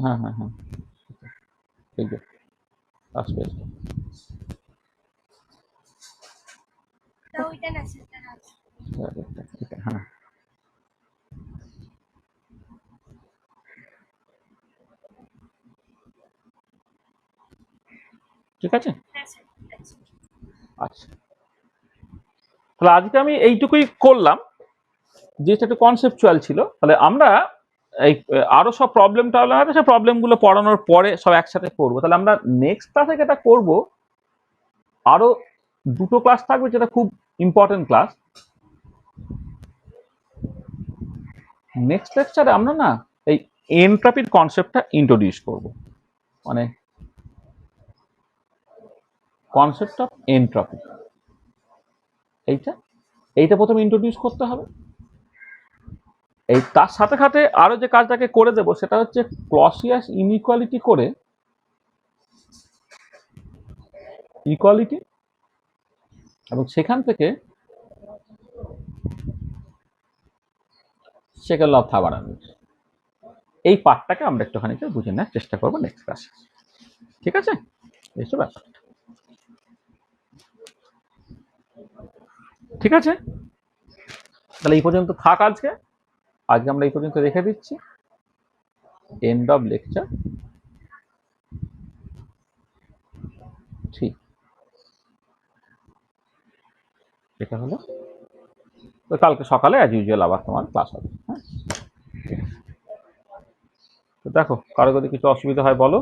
হ্যাঁ হ্যাঁ হ্যাঁ, ঠিক আছে, লাস্ট পেজ। হ্যাঁ, ঠিক আছে। আচ্ছা, তাহলে আজকে আমি এইটুকুই করলাম, যেটা একটু কনসেপচুয়াল ছিল। তাহলে আমরা এই আরো সব প্রবলেম টবলেম আছে, সব প্রবলেমগুলো পড়ানোর পরে সব একসাথে করবো। তাহলে আমরা নেক্সট ক্লাসে যেটা করব, আরো দুটো ক্লাস থাকবে যেটা খুব ইম্পর্টেন্ট ক্লাস। নেক্সট লেকচারে আমরা না এই এনট্রপির কনসেপ্টটা ইন্ট্রোডিউস করব, মানে কনসেপ্ট অফ এনট্রপি, এইটা এইটা প্রথমে ইন্ট্রোডিউস করতে হবে। এই তার সাথে সাথে আরো যে কাজটাকে করে দেব সেটা হচ্ছে ক্লসিয়াস ইনইকুয়ালিটি করে ইকুয়ালিটি, এবং সেখান থেকে সেকেন্ড ল অফ থার্মোডাইনামিক্স, এই পার্টটাকে আমরা একটুখানি বুঝে নেওয়ার চেষ্টা করবো নেক্সট ক্লাসে। ঠিক আছে? এইসব ব্যাপার। ঠিক আছে, তাহলে এই পর্যন্ত থাক আজকে। আজকে আমরা এই পর্যন্ত রেখে দিচ্ছি। End of lecture. ঠিক, এটা হলো। তো কালকে সকালে অ্যাজ ইউজুয়াল আবার তোমার ক্লাস হবে। হ্যাঁ, তো দেখো, কারো যদি কিছু অসুবিধা হয় বলো।